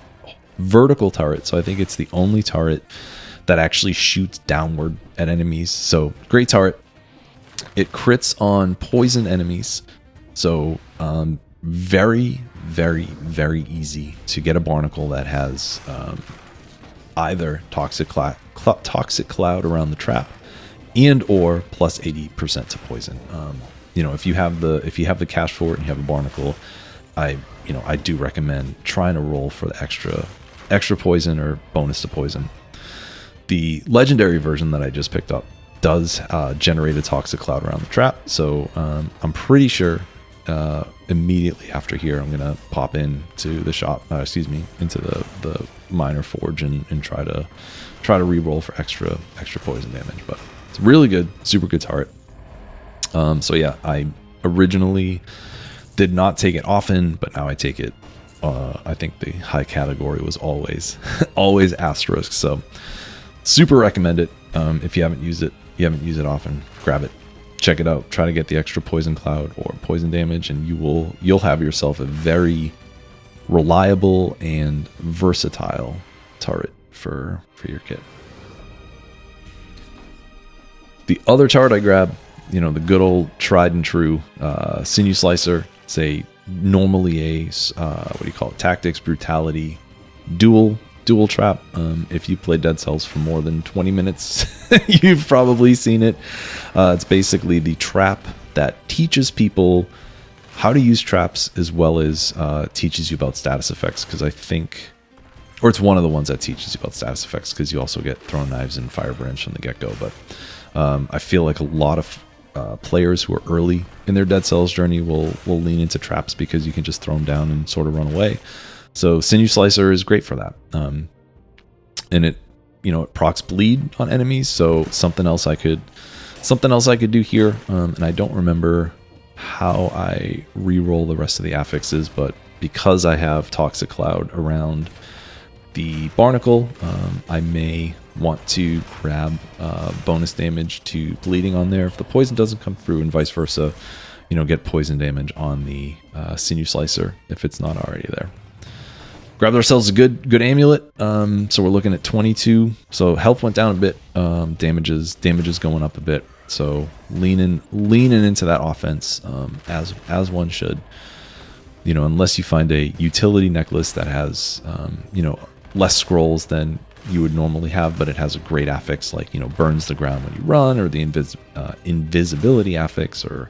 vertical turret. So I think it's the only turret that actually shoots downward at enemies. So great turret. It crits on poison enemies. So very, very, very easy to get a Barnacle that has either toxic cloud around the trap, and or plus 80% to poison. If you have the cash for it and you have a Barnacle, I do recommend trying to roll for the extra poison or bonus to poison. The legendary version that I just picked up does generate a toxic cloud around the trap. So I'm pretty sure immediately after here, I'm gonna pop into the shop, into the minor forge and try to re-roll for extra poison damage. But it's really good, super good turret. So yeah, I originally did not take it often, but now I take it. I think the high category was always asterisk. So super recommend it. If you haven't used it often, grab it, check it out, try to get the extra poison cloud or poison damage, and you'll have yourself a very reliable and versatile turret for your kit. The other turret I grabbed, the good old tried and true Sinew Slicer. It's normally a tactics, brutality, dual trap. If you play Dead Cells for more than 20 minutes, you've probably seen it. It's basically the trap that teaches people how to use traps, as well as teaches you about status effects, because it's one of the ones that teaches you about status effects, because you also get thrown knives and fire branch from the get-go. But I feel like a lot of players who are early in their Dead Cells journey will lean into traps, because you can just throw them down and sort of run away. So Sinew Slicer is great for that. And it procs bleed on enemies. So something else I could do here. And I don't remember how I re-roll the rest of the affixes, but because I have Toxic Cloud around the Barnacle, I may want to grab bonus damage to bleeding on there if the poison doesn't come through, and vice versa. Get poison damage on the Sinew Slicer if it's not already there. Grabbed ourselves a good amulet. So we're looking at 22. So health went down a bit. Damage is going up a bit. So leaning into that offense as one should. Unless you find a utility necklace that has less scrolls, then you would normally have, but it has a great affix like, burns the ground when you run, or the invisibility affix, or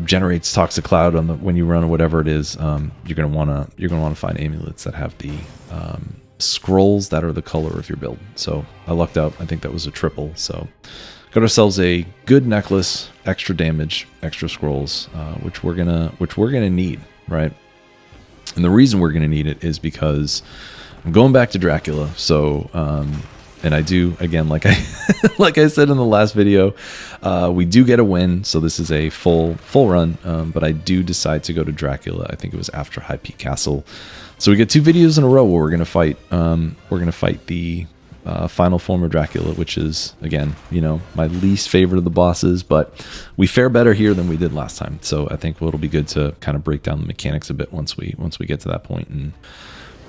generates toxic cloud when you run, or whatever it is. You're gonna wanna find amulets that have the scrolls that are the color of your build. So I lucked out. I think that was a triple. So got ourselves a good necklace, extra damage, extra scrolls, which we're gonna need, right? And the reason we're gonna need it is because I'm going back to Dracula. So and I do, again, like I like I said in the last video, we do get a win. So this is a full run, but I do decide to go to Dracula. I think it was after High Peak Castle. So we get 2 videos in a row where we're gonna fight. We're gonna fight the final form of Dracula, which is, again, my least favorite of the bosses, but we fare better here than we did last time. So I think it'll be good to kind of break down the mechanics a bit once we get to that point and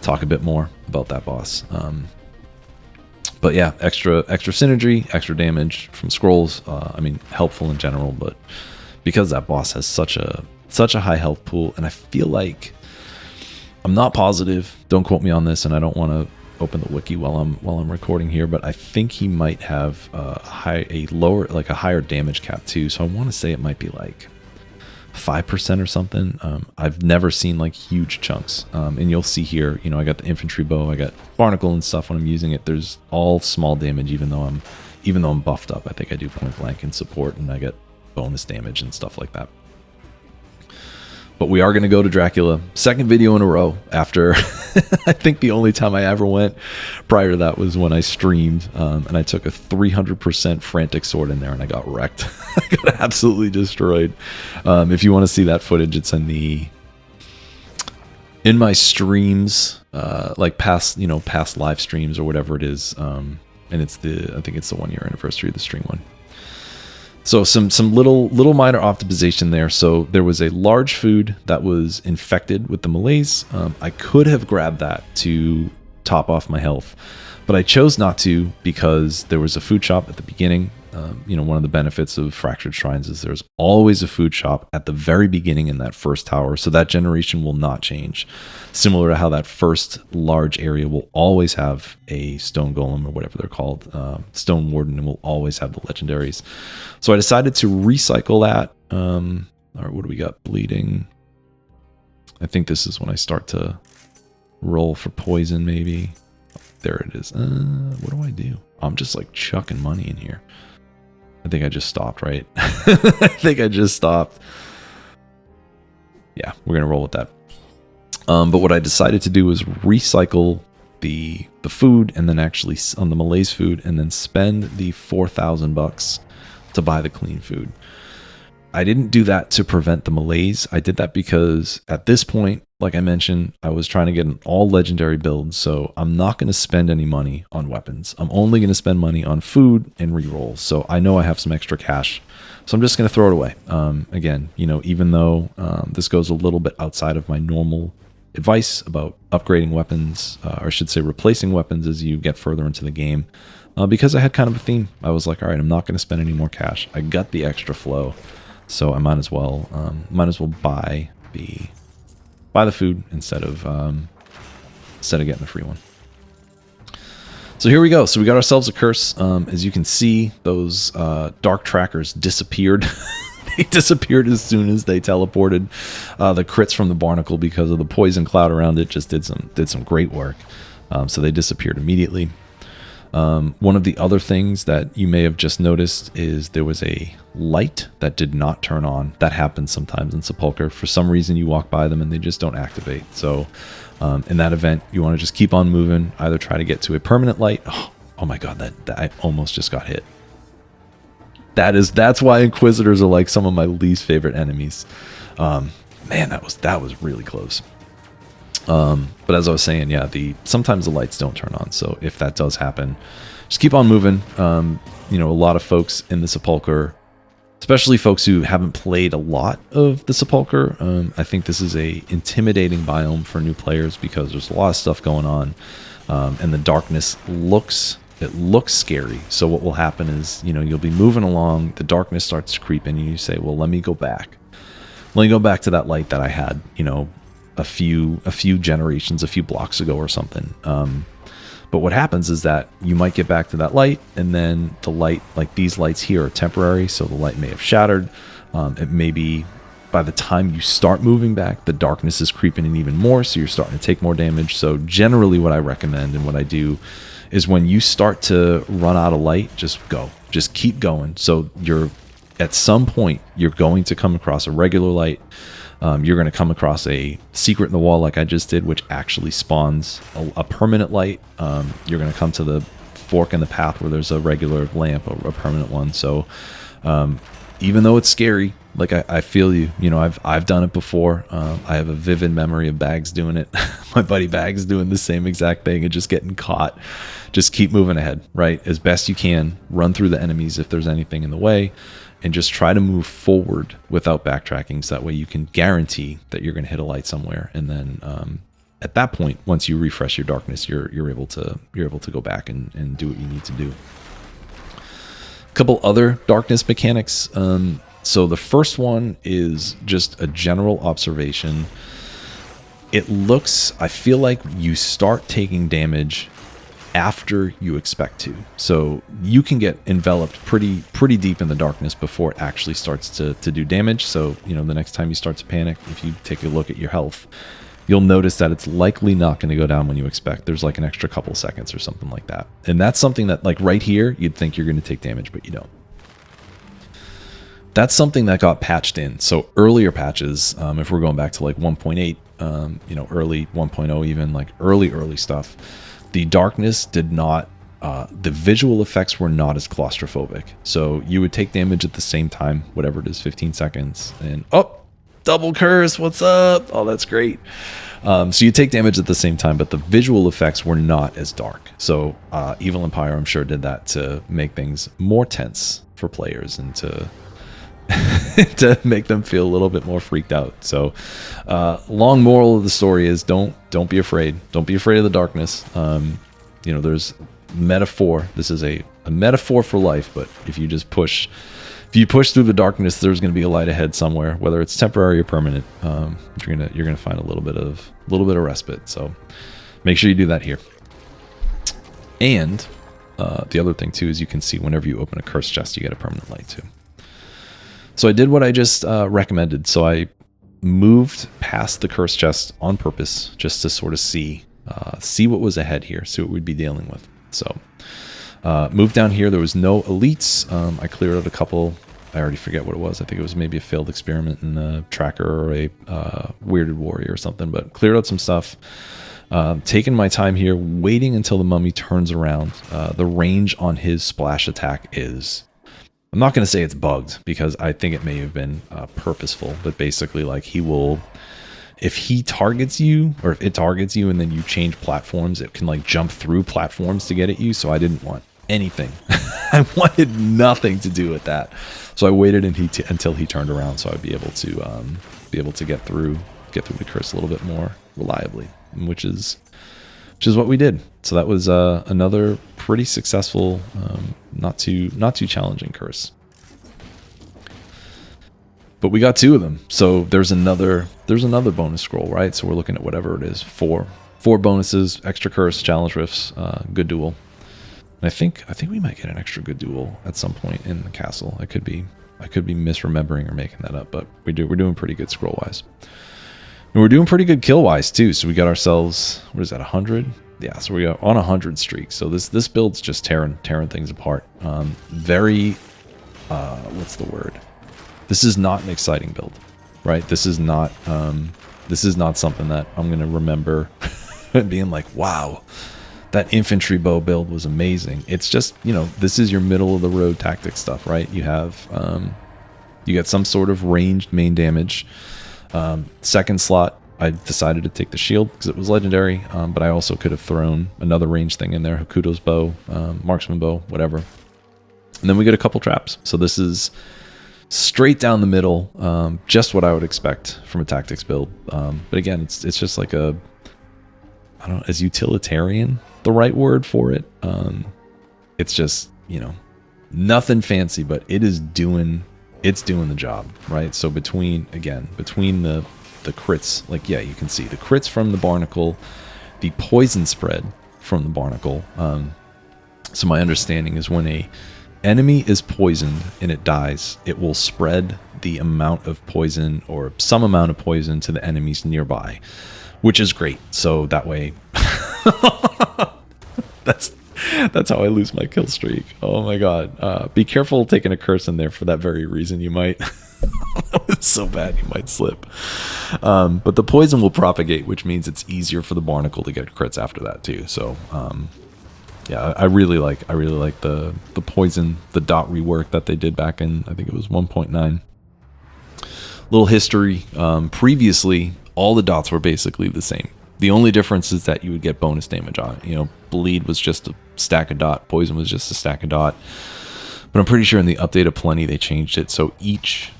talk a bit more about that boss. But yeah, extra synergy, extra damage from scrolls. I mean, helpful in general, but because that boss has such a high health pool, and I feel like, I'm not positive, don't quote me on this, and I don't want to open the wiki while I'm recording here, but I think he might have a higher damage cap too. So I want to say it might be like 5% or something. I've never seen like huge chunks, and you'll see here, I got the infantry bow, I got barnacle and stuff when I'm using it. There's all small damage, even though I'm buffed up. I think I do point blank and support, and I get bonus damage and stuff like that. But we are going to go to Dracula. Second video in a row after I think the only time I ever went prior to that was when I streamed, and I took a 300% frantic sword in there and I got wrecked. I got absolutely destroyed. If you want to see that footage, it's in my streams, like past live streams or whatever it is. And I think it's the 1-year anniversary of the stream one. So some little minor optimization there. So there was a large food that was infected with the malaise. I could have grabbed that to top off my health, but I chose not to because there was a food shop at the beginning. One of the benefits of Fractured Shrines is there's always a food shop at the very beginning in that first tower, so that generation will not change. Similar to how that first large area will always have a stone golem, or whatever they're called, stone warden, and will always have the legendaries. So I decided to recycle that. All right, what do we got? Bleeding. I think this is when I start to roll for poison, maybe. There it is. What do I do? I'm just like chucking money in here. I think I just stopped, right? I think I just stopped. Yeah, we're going to roll with that. But what I decided to do was recycle the food, and then actually on the malaise food, and then spend the 4,000 bucks to buy the clean food. I didn't do that to prevent the malaise. I did that because at this point, like I mentioned, I was trying to get an all legendary build, so I'm not going to spend any money on weapons. I'm only going to spend money on food and rerolls. So I know I have some extra cash, so I'm just going to throw it away. Again, even though this goes a little bit outside of my normal advice about upgrading weapons, or I should say replacing weapons as you get further into the game, because I had kind of a theme. I was like, all right, I'm not going to spend any more cash. I got the extra flow, so I might as well buy the food instead of getting the free one. So here we go. So we got ourselves a curse. As you can see, those dark trackers disappeared. They disappeared as soon as they teleported. The crits from the barnacle, because of the poison cloud around it, just did some great work. So they disappeared immediately. One of the other things that you may have just noticed is there was a light that did not turn on. That happens sometimes in Sepulcher. For some reason, you walk by them and they just don't activate. So in that event, you want to just keep on moving. Either try to get to a permanent light. Oh my god, that I almost just got hit. That's why Inquisitors are like some of my least favorite enemies. Man, that was really close. But as I was saying, yeah, sometimes the lights don't turn on. So if that does happen, just keep on moving. A lot of folks in the Sepulcher, especially folks who haven't played a lot of the Sepulcher, I think this is a intimidating biome for new players because there's a lot of stuff going on, and the darkness looks scary. So what will happen is, you'll be moving along, the darkness starts to creep in, and you say, well, let me go back to that light that I had, a few generations, a few blocks ago or something. But what happens is that you might get back to that light, and then the light, like these lights here, are temporary, so the light may have shattered. It may be by the time you start moving back, the darkness is creeping in even more, so you're starting to take more damage. So generally what I recommend and what I do is when you start to run out of light, just go. Just keep going. So you're at some point, you're going to come across a regular light. You're going to come across a secret in the wall like I just did, which actually spawns a permanent light. You're going to come to the fork in the path where there's a regular lamp, a permanent one. So even though it's scary, like I feel you, you know, I've done it before. I have a vivid memory of Bags doing it. My buddy Bags doing the same exact thing and just getting caught. Just keep moving ahead, right? As best you can. Run through the enemies if there's anything in the way, and just try to move forward without backtracking, so that way you can guarantee that you're going to hit a light somewhere. And then at that point, once you refresh your darkness, you're able to go back and do what you need to do. A couple other darkness mechanics. So the first one is just a general observation. It looks, I feel like you start taking damage after you expect to. So you can get enveloped pretty deep in the darkness before it actually starts to do damage. So, you know, the next time you start to panic, if you take a look at your health, you'll notice that it's likely not going to go down when you expect. There's like an extra couple seconds or something like that. And that's something that, like right here, you'd think you're going to take damage, but you don't. That's something that got patched in. So earlier patches, if we're going back to like 1.8, you know, early 1.0, even like early stuff, the darkness did not, the visual effects were not as claustrophobic. So you would take damage at the same time, whatever it is, 15 seconds, and double curse, what's up? Oh, that's great. So you take damage at the same time, but the visual effects were not as dark. So Evil Empire, I'm sure, did that to make things more tense for players and to to make them feel a little bit more freaked out. So long moral of the story is don't be afraid. Don't be afraid of the darkness. You know, there's metaphor. This is a metaphor for life, but if you just push through the darkness, there's going to be a light ahead somewhere, whether it's temporary or permanent. You're gonna find a little bit of respite. So make sure you do that here. And the other thing too is you can see whenever you open a curse chest, you get a permanent light too. So I did what I just recommended. So I moved past the curse chest on purpose just to sort of see what was ahead here, see what we'd be dealing with. So moved down here. There was no elites. I cleared out a couple. I already forget what it was. I think it was maybe a failed experiment in a tracker or a weirded warrior or something, but cleared out some stuff. Taking my time here, waiting until the mummy turns around. The range on his splash attack is... I'm not going to say it's bugged because I think it may have been purposeful, but basically like he will, if he targets you or if it targets you and then you change platforms, it can like jump through platforms to get at you. So I didn't want anything. I wanted nothing to do with that. So I waited until he turned around so I'd be able to get through the curse a little bit more reliably, which is what we did. So that was another pretty successful, not too challenging curse. But we got 2 of them. So there's another bonus scroll, right? So we're looking at whatever it is, 4 bonuses, extra curse, challenge rifts, good duel. And I think we might get an extra good duel at some point in the castle. I could be misremembering or making that up, but we're doing pretty good scroll wise. And we're doing pretty good kill wise too. So we got ourselves, what is that, 100? Yeah, so we are on 100 streak. So this build's just tearing things apart. Very, what's the word? This is not an exciting build, right? This is not something that I'm gonna remember being like, wow, that infantry bow build was amazing. It's just, you know, this is your middle of the road tactic stuff, right? You have, you get some sort of ranged main damage. Second slot, I decided to take the shield because it was legendary, but I also could have thrown another ranged thing in there, Hakuto's bow, marksman bow, whatever. And then we get a couple traps. So this is straight down the middle, just what I would expect from a tactics build. But again, it's just like I don't know, is utilitarian the right word for it? It's just, you know, nothing fancy, but it's doing the job, right? So between the crits, like, yeah, you can see the crits from the barnacle, the poison spread from the barnacle. So my understanding is when a enemy is poisoned and it dies, it will spread the amount of poison or some amount of poison to the enemies nearby, which is great. So that way, that's how I lose my kill streak. Oh my god. Be careful taking a curse in there for that very reason. You might, it's so bad you might slip. But the poison will propagate, which means it's easier for the barnacle to get crits after that too. So yeah, I really like the poison, the dot rework that they did back in, I think it was 1.9. Little history. Previously, all the dots were basically the same. The only difference is that you would get bonus damage on it. You know, bleed was just a stack of dot, poison was just a stack of dot. But I'm pretty sure in the update of Plenty they changed it so each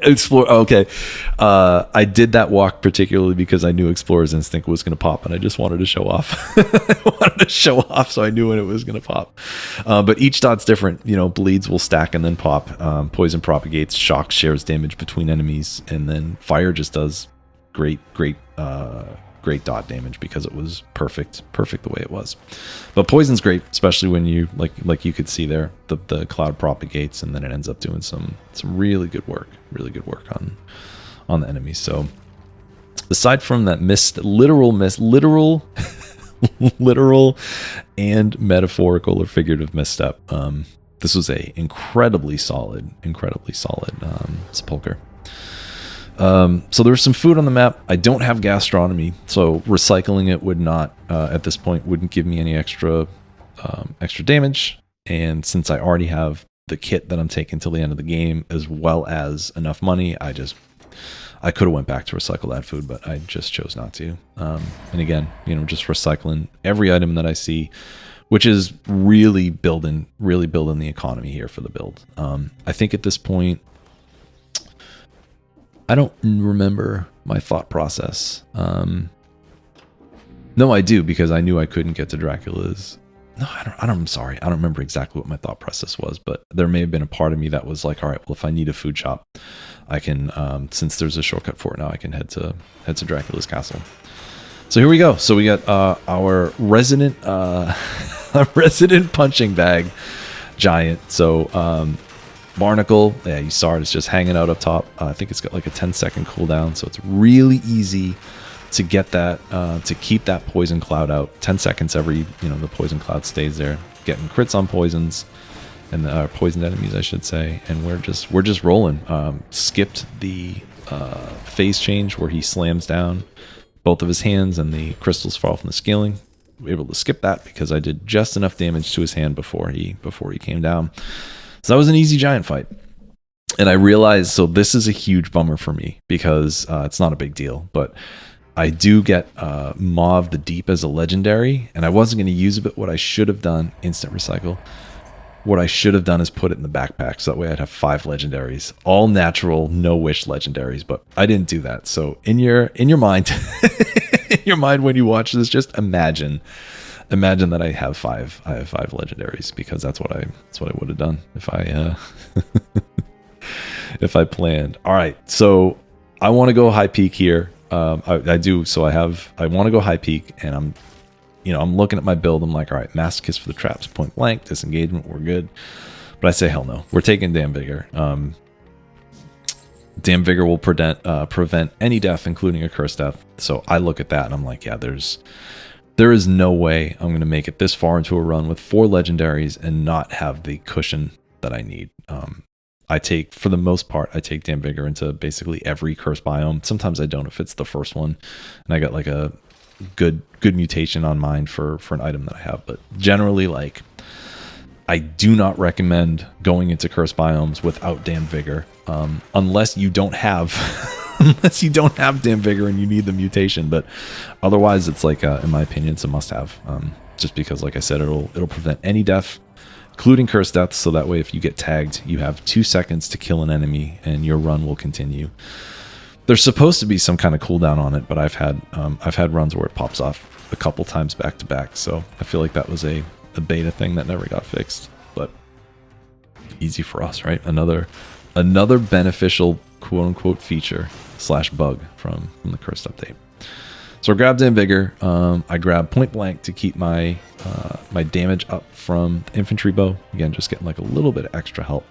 explore. Okay, I did that walk particularly because I knew Explorer's Instinct was going to pop, and I just wanted to show off. I wanted to show off, so I knew when it was going to pop. But each dot's different. You know, bleeds will stack and then pop. Poison propagates. Shock shares damage between enemies, and then fire just does great dot damage because it was perfect the way it was. But poison's great, especially when you like you could see there, the cloud propagates and then it ends up doing some really good work on the enemies. So aside from that literal literal and metaphorical or figurative misstep, this was a incredibly solid Sepulcher. So there's some food on the map. I don't have gastronomy, so recycling it would not, at this point, wouldn't give me any extra damage. And since I already have the kit that I'm taking till the end of the game, as well as enough money, I could have went back to recycle that food, but I just chose not to. And again, you know, just recycling every item that I see, which is really building the economy here for the build. I think at this point, I don't remember my thought process. No, I do, because I knew I couldn't get to Dracula's. No, I'm sorry. I don't remember exactly what my thought process was, but there may have been a part of me that was like, all right, well, if I need a food shop, I can, since there's a shortcut for it now, I can head to Dracula's castle. So here we go. So we got our resident punching bag giant. So barnacle, yeah, you saw it, it's just hanging out up top. I think it's got like a 10-second cooldown, so it's really easy to get that, to keep that poison cloud out. 10 seconds every, you know, the poison cloud stays there, getting crits on poisons and poisoned enemies, I should say. And we're just rolling. Skipped the phase change where he slams down both of his hands and the crystals fall from the scaling. We were able to skip that because I did just enough damage to his hand before he came down. So that was an easy giant fight. And I realized, so this is a huge bummer for me because it's not a big deal, but I do get Mauve the Deep as a legendary, and I wasn't going to use it, but what I should have done, instant recycle, what I should have done is put it in the backpack, so that way I'd have 5 legendaries, all natural, no wish legendaries, but I didn't do that. So in your mind, in your mind when you watch this, just imagine that I have 5 legendaries, because that's what I would have done if I if I planned. All right, so I want to go high peak here. I do. So I want to go high peak, and I'm looking at my build. I'm like, all right, Masochist for the traps, point blank, disengagement, we're good. But I say, hell no, we're taking Damn Vigor. Damn Vigor will prevent any death, including a cursed death. So I look at that and I'm like, yeah, there is no way I'm going to make it this far into a run with 4 legendaries and not have the cushion that I need. For the most part, I take Damn Vigor into basically every curse biome. Sometimes I don't if it's the first one, and I got like a good mutation on mine for an item that I have. But generally, like, I do not recommend going into curse biomes without Damn Vigor, unless you don't have Damn Vigor and you need the mutation. But otherwise, it's like, in my opinion, it's a must-have. Just because, like I said, it'll prevent any death, including cursed deaths, so that way if you get tagged, you have 2 seconds to kill an enemy and your run will continue. There's supposed to be some kind of cooldown on it, but I've had runs where it pops off a couple times back to back, so I feel like that was a beta thing that never got fixed. But easy for us, right? Another beneficial quote-unquote feature / bug from the cursed update. So I grabbed Invigor. I grabbed Point Blank to keep my my damage up from the infantry bow. Again, just getting like a little bit of extra help.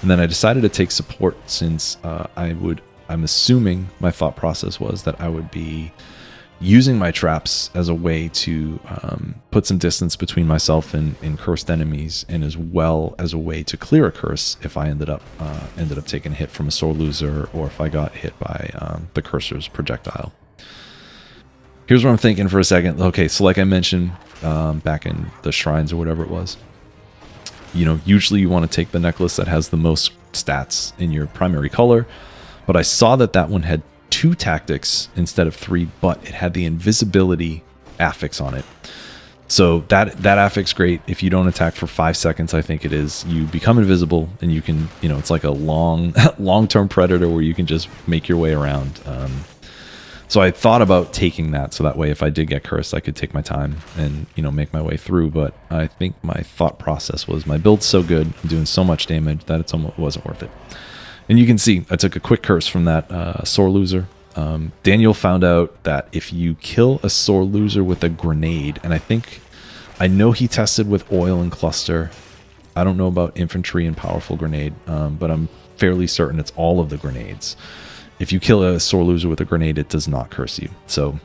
And then I decided to take support since I'm assuming my thought process was that I would be using my traps as a way to put some distance between myself and cursed enemies, and as well as a way to clear a curse if I ended up taking a hit from a sword loser, or if I got hit by the cursor's projectile. Here's what I'm thinking for a second. Okay, so like I mentioned back in the shrines or whatever it was, you know, usually you want to take the necklace that has the most stats in your primary color, but I saw that that one had 2 tactics instead of 3, but it had the invisibility affix on it. So that affix great. If you don't attack for 5 seconds, I think it is, you become invisible, and you can, you know, it's like a long-term predator where you can just make your way around. So I thought about taking that, so that way if I did get cursed, I could take my time and, you know, make my way through. But I think my thought process was, my build's so good, I'm doing so much damage that it wasn't worth it. And you can see I took a quick curse from that sore loser. Daniel found out that if you kill a sore loser with a grenade, and I know he tested with oil and cluster. I don't know about infantry and powerful grenade, but I'm fairly certain it's all of the grenades. If you kill a sore loser with a grenade, it does not curse you. So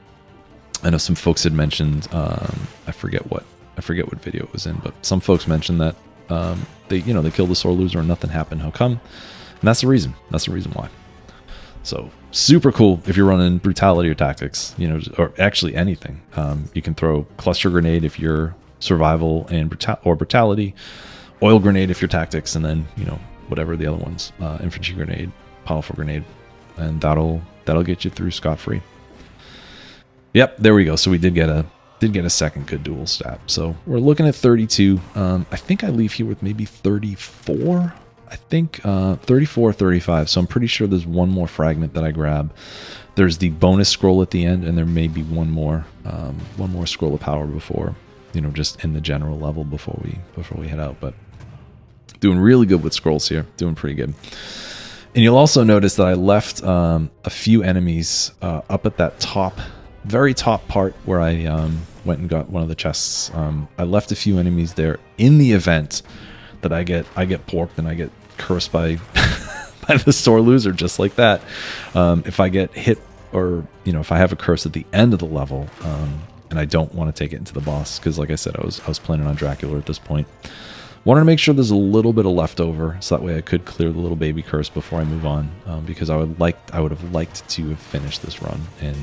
I know some folks had mentioned, I forget what video it was in, but some folks mentioned that they killed the sore loser and nothing happened. How come? And that's the reason. That's the reason why. So super cool if you're running brutality or tactics, you know, or actually anything. You can throw cluster grenade if you're survival and brutality, oil grenade if you're tactics, and then, you know, whatever the other ones, infantry grenade, powerful grenade, and that'll get you through scot-free. Yep, there we go. So we did get a second good dual stat. So we're looking at 32. I think I leave here with maybe 34. I think 34, 35. So I'm pretty sure there's one more fragment that I grab. There's the bonus scroll at the end, and there may be one more scroll of power before, you know, just in the general level before we head out. But doing really good with scrolls here. Doing pretty good. And you'll also notice that I left a few enemies up at that very top part where I went and got one of the chests. I left a few enemies there in the event that I get porked and I get cursed by the sore loser, just like that. If I get hit, or, you know, if I have a curse at the end of the level, and I don't want to take it into the boss, because like I said, I was planning on Dracula at this point. Wanted to make sure there's a little bit of leftover, so that way I could clear the little baby curse before I move on, because I would have liked to have finished this run. And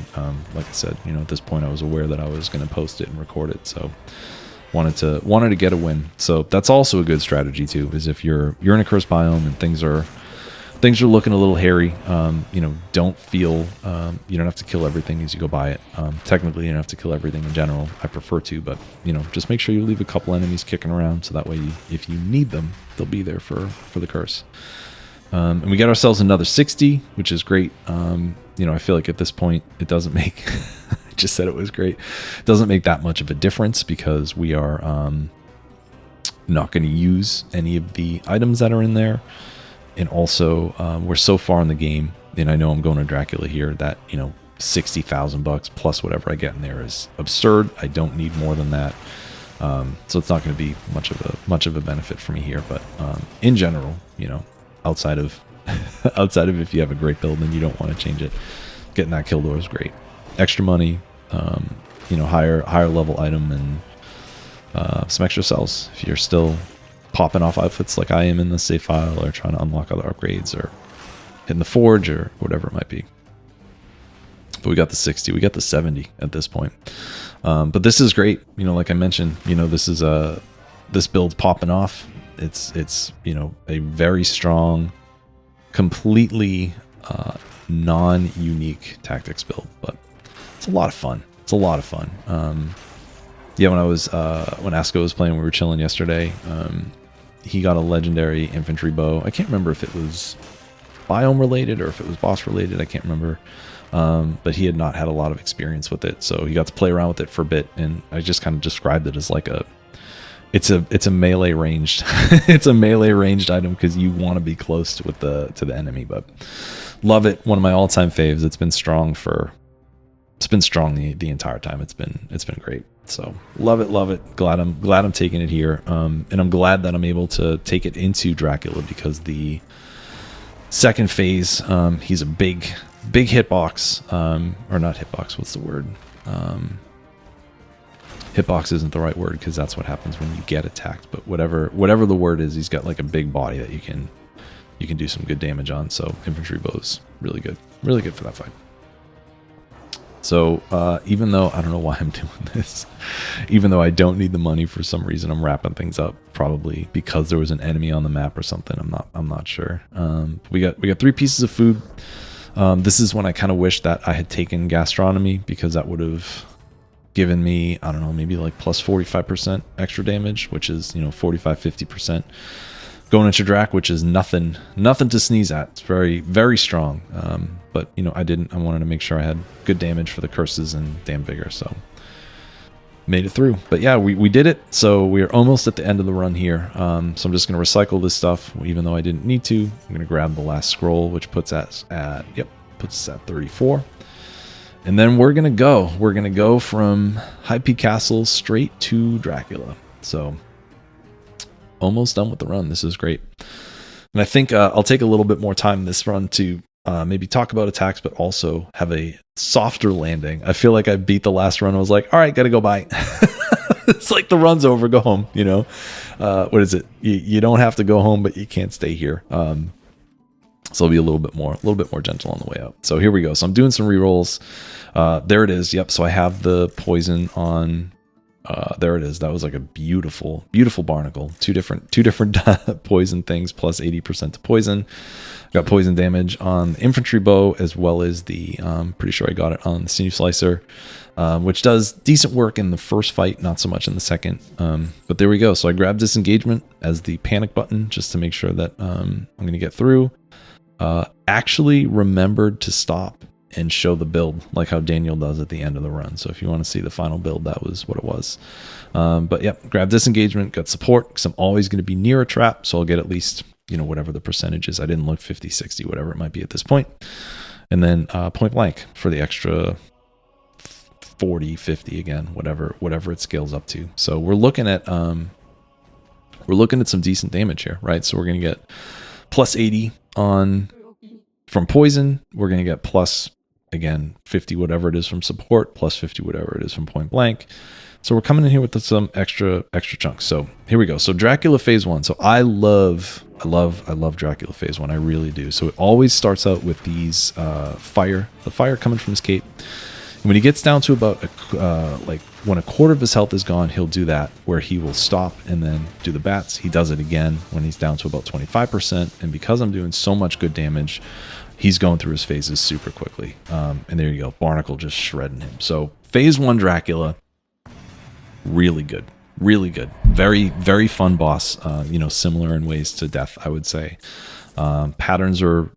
like I said, you know, at this point I was aware that I was going to post it and record it, so wanted to get a win. So that's also a good strategy too, is if you're in a cursed biome and things are looking a little hairy, you know, don't feel you don't have to kill everything as you go by it. Technically you don't have to kill everything in general. I prefer to, but, you know, just make sure you leave a couple enemies kicking around, so that way if you need them, they'll be there for the curse. And we got ourselves another 60, which is great. You know, I feel like at this point it doesn't make I just said it was great. It doesn't make that much of a difference, because we are not going to use any of the items that are in there. And also, we're so far in the game, and I know I'm going to Dracula here, that, you know, $60,000 plus whatever I get in there is absurd. I don't need more than that. So it's not going to be much of a benefit for me here. But in general, you know, outside of if you have a great build and you don't want to change it, getting that kill door is great. Extra money, you know, higher level item, and some extra cells if you're still popping off outfits like I am in the save file, or trying to unlock other upgrades, or hitting the forge, or whatever it might be. But we got the 60, we got the 70 at this point. But this is great. You know, like I mentioned, you know, this build's popping off. It's you know, a very strong, completely non-unique tactics build, but it's a lot of fun. It's a lot of fun. Yeah, when Asko was playing, we were chilling yesterday. He got a legendary infantry bow. I can't remember if it was biome related or if it was boss related. I can't remember. But he had not had a lot of experience with it, so he got to play around with it for a bit. And I just kind of described it as like it's a melee ranged, it's a melee ranged item, because you want to be close to the enemy. But love it. One of my all time faves. It's been strong for it's been strong the entire time. It's been great. So love it. Glad I'm taking it here. And I'm glad that I'm able to take it into Dracula, because the second phase, he's a big hitbox, or not hitbox. What's the word? Hitbox isn't the right word, because that's what happens when you get attacked. But whatever the word is, he's got like a big body that you can do some good damage on. So infantry bow's really good for that fight. So even though I don't know why I'm doing this, even though I don't need the money, for some reason I'm wrapping things up, probably because there was an enemy on the map or something. I'm not sure. We got 3 pieces of food. This is when I kind of wish that I had taken gastronomy, because that would have given me, I don't know, maybe like plus 45% extra damage, which is, 45-50% going into Drac, which is nothing to sneeze at. It's very, very strong. But I wanted to make sure I had good damage for the curses and damn vigor, so made it through. But yeah, we did it. So we're almost at the end of the run here. So I'm just going to recycle this stuff, even though I didn't need to. I'm going to grab the last scroll, which puts us at 34. And then we're going to go from High Peak Castle straight to Dracula. So almost done with the run. This is great. And I think I'll take a little bit more time this run to maybe talk about attacks, but also have a softer landing. I feel like I beat the last run. I was like, all right, gotta go bye. It's like the run's over, go home, what is it? You don't have to go home, but you can't stay here. So I'll be a little bit more gentle on the way out. So here we go. So I'm doing some rerolls. There it is. Yep. So I have the poison on. There it is. That was like a beautiful barnacle. Two different poison things, plus 80% to poison. Got poison damage on the infantry bow, as well as the pretty sure I got it on the sinew slicer, which does decent work in the first fight, not so much in the second. But there we go. So I grabbed disengagement as the panic button just to make sure that I'm going to get through. Actually remembered to stop and show the build like how Daniel does at the end of the run. So if you want to see the final build, that was what it was. But yeah, grab disengagement, got support, because I'm always going to be near a trap. So I'll get at least, whatever the percentage is. I didn't look 50, 60, whatever it might be at this point. And then point blank for the extra 40, 50 again, whatever it scales up to. So we're looking at some decent damage here, right? So we're going to get plus 80 from poison. We're going to get plus, again, 50 whatever it is from support, plus 50 whatever it is from point blank. So we're coming in here with some extra chunks. So here we go. So Dracula phase 1. So I love Dracula phase 1. I really do. So it always starts out with these the fire coming from his cape. And when he gets down to about when a quarter of his health is gone, he'll do that where he will stop and then do the bats. He does it again when he's down to about 25%. And because I'm doing so much good damage, he's going through his phases super quickly. And there you go. Barnacle just shredding him. So phase 1 Dracula, really good. Very, very fun boss. Similar in ways to Death, I would say. Patterns are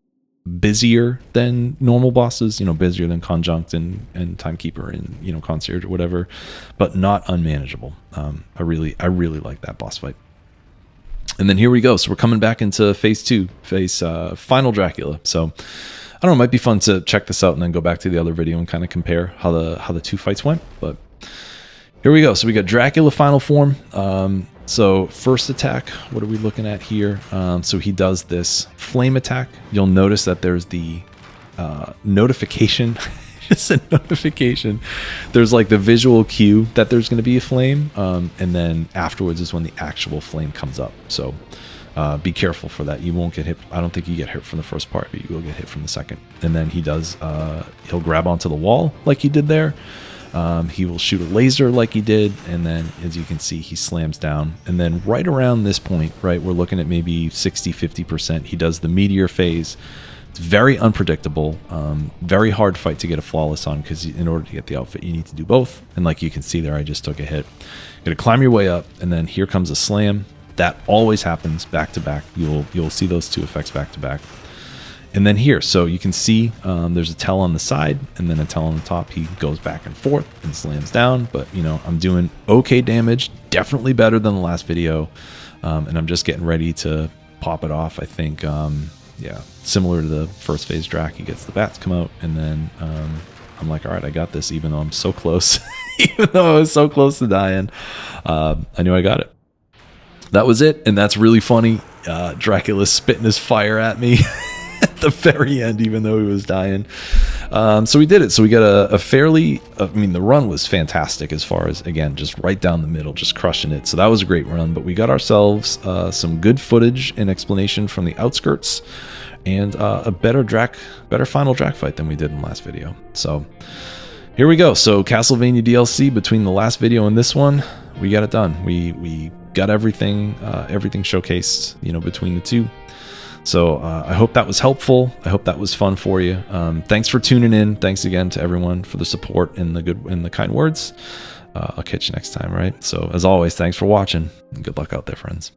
busier than normal bosses, busier than Conjunct and Timekeeper and, Concierge or whatever, but not unmanageable. I really like that boss fight. And then here we go. So we're coming back into phase 2, final Dracula. So I don't know, it might be fun to check this out and then go back to the other video and kind of compare how the 2 fights went. But here we go. So we got Dracula final form. So first attack, what are we looking at here? So he does this flame attack. You'll notice that there's the notification. It's a notification. There's like the visual cue that there's going to be a flame. And then afterwards is when the actual flame comes up. So be careful for that. You won't get hit. I don't think you get hit from the first part, but you will get hit from the second. And then he does, he'll grab onto the wall like he did there. He will shoot a laser like he did, and then as you can see, he slams down. And then right around this point, right, we're looking at maybe 60-50%. He does the meteor phase. It's very unpredictable, very hard fight to get a flawless on, because in order to get the outfit, you need to do both. And like you can see there, I just took a hit. You're gonna climb your way up, and then here comes a slam. That always happens back to back. You'll see those 2 effects back to back. And then here, so you can see there's a tell on the side and then a tell on the top. He goes back and forth and slams down, but I'm doing okay damage, definitely better than the last video. And I'm just getting ready to pop it off. I think, yeah, similar to the first phase Drac, he gets the bats come out, and then I'm like, all right, I got this, even though I'm so close. Even though I was so close to dying, I knew I got it. That was it, and that's really funny. Dracula spitting his fire at me at the very end, even though he was dying. So we did it. So we got a fairly, I mean, the run was fantastic as far as, again, just right down the middle, just crushing it. So that was a great run, but we got ourselves some good footage and explanation from the Outskirts, and a better final Drac fight than we did in the last video. So here we go. So Castlevania DLC, between the last video and this one, we got it done. We got everything showcased, you know, between the two. So I hope that was helpful. I hope that was fun for you. Thanks for tuning in. Thanks again to everyone for the support and the kind words. I'll catch you next time, right? So as always, thanks for watching, and good luck out there, friends.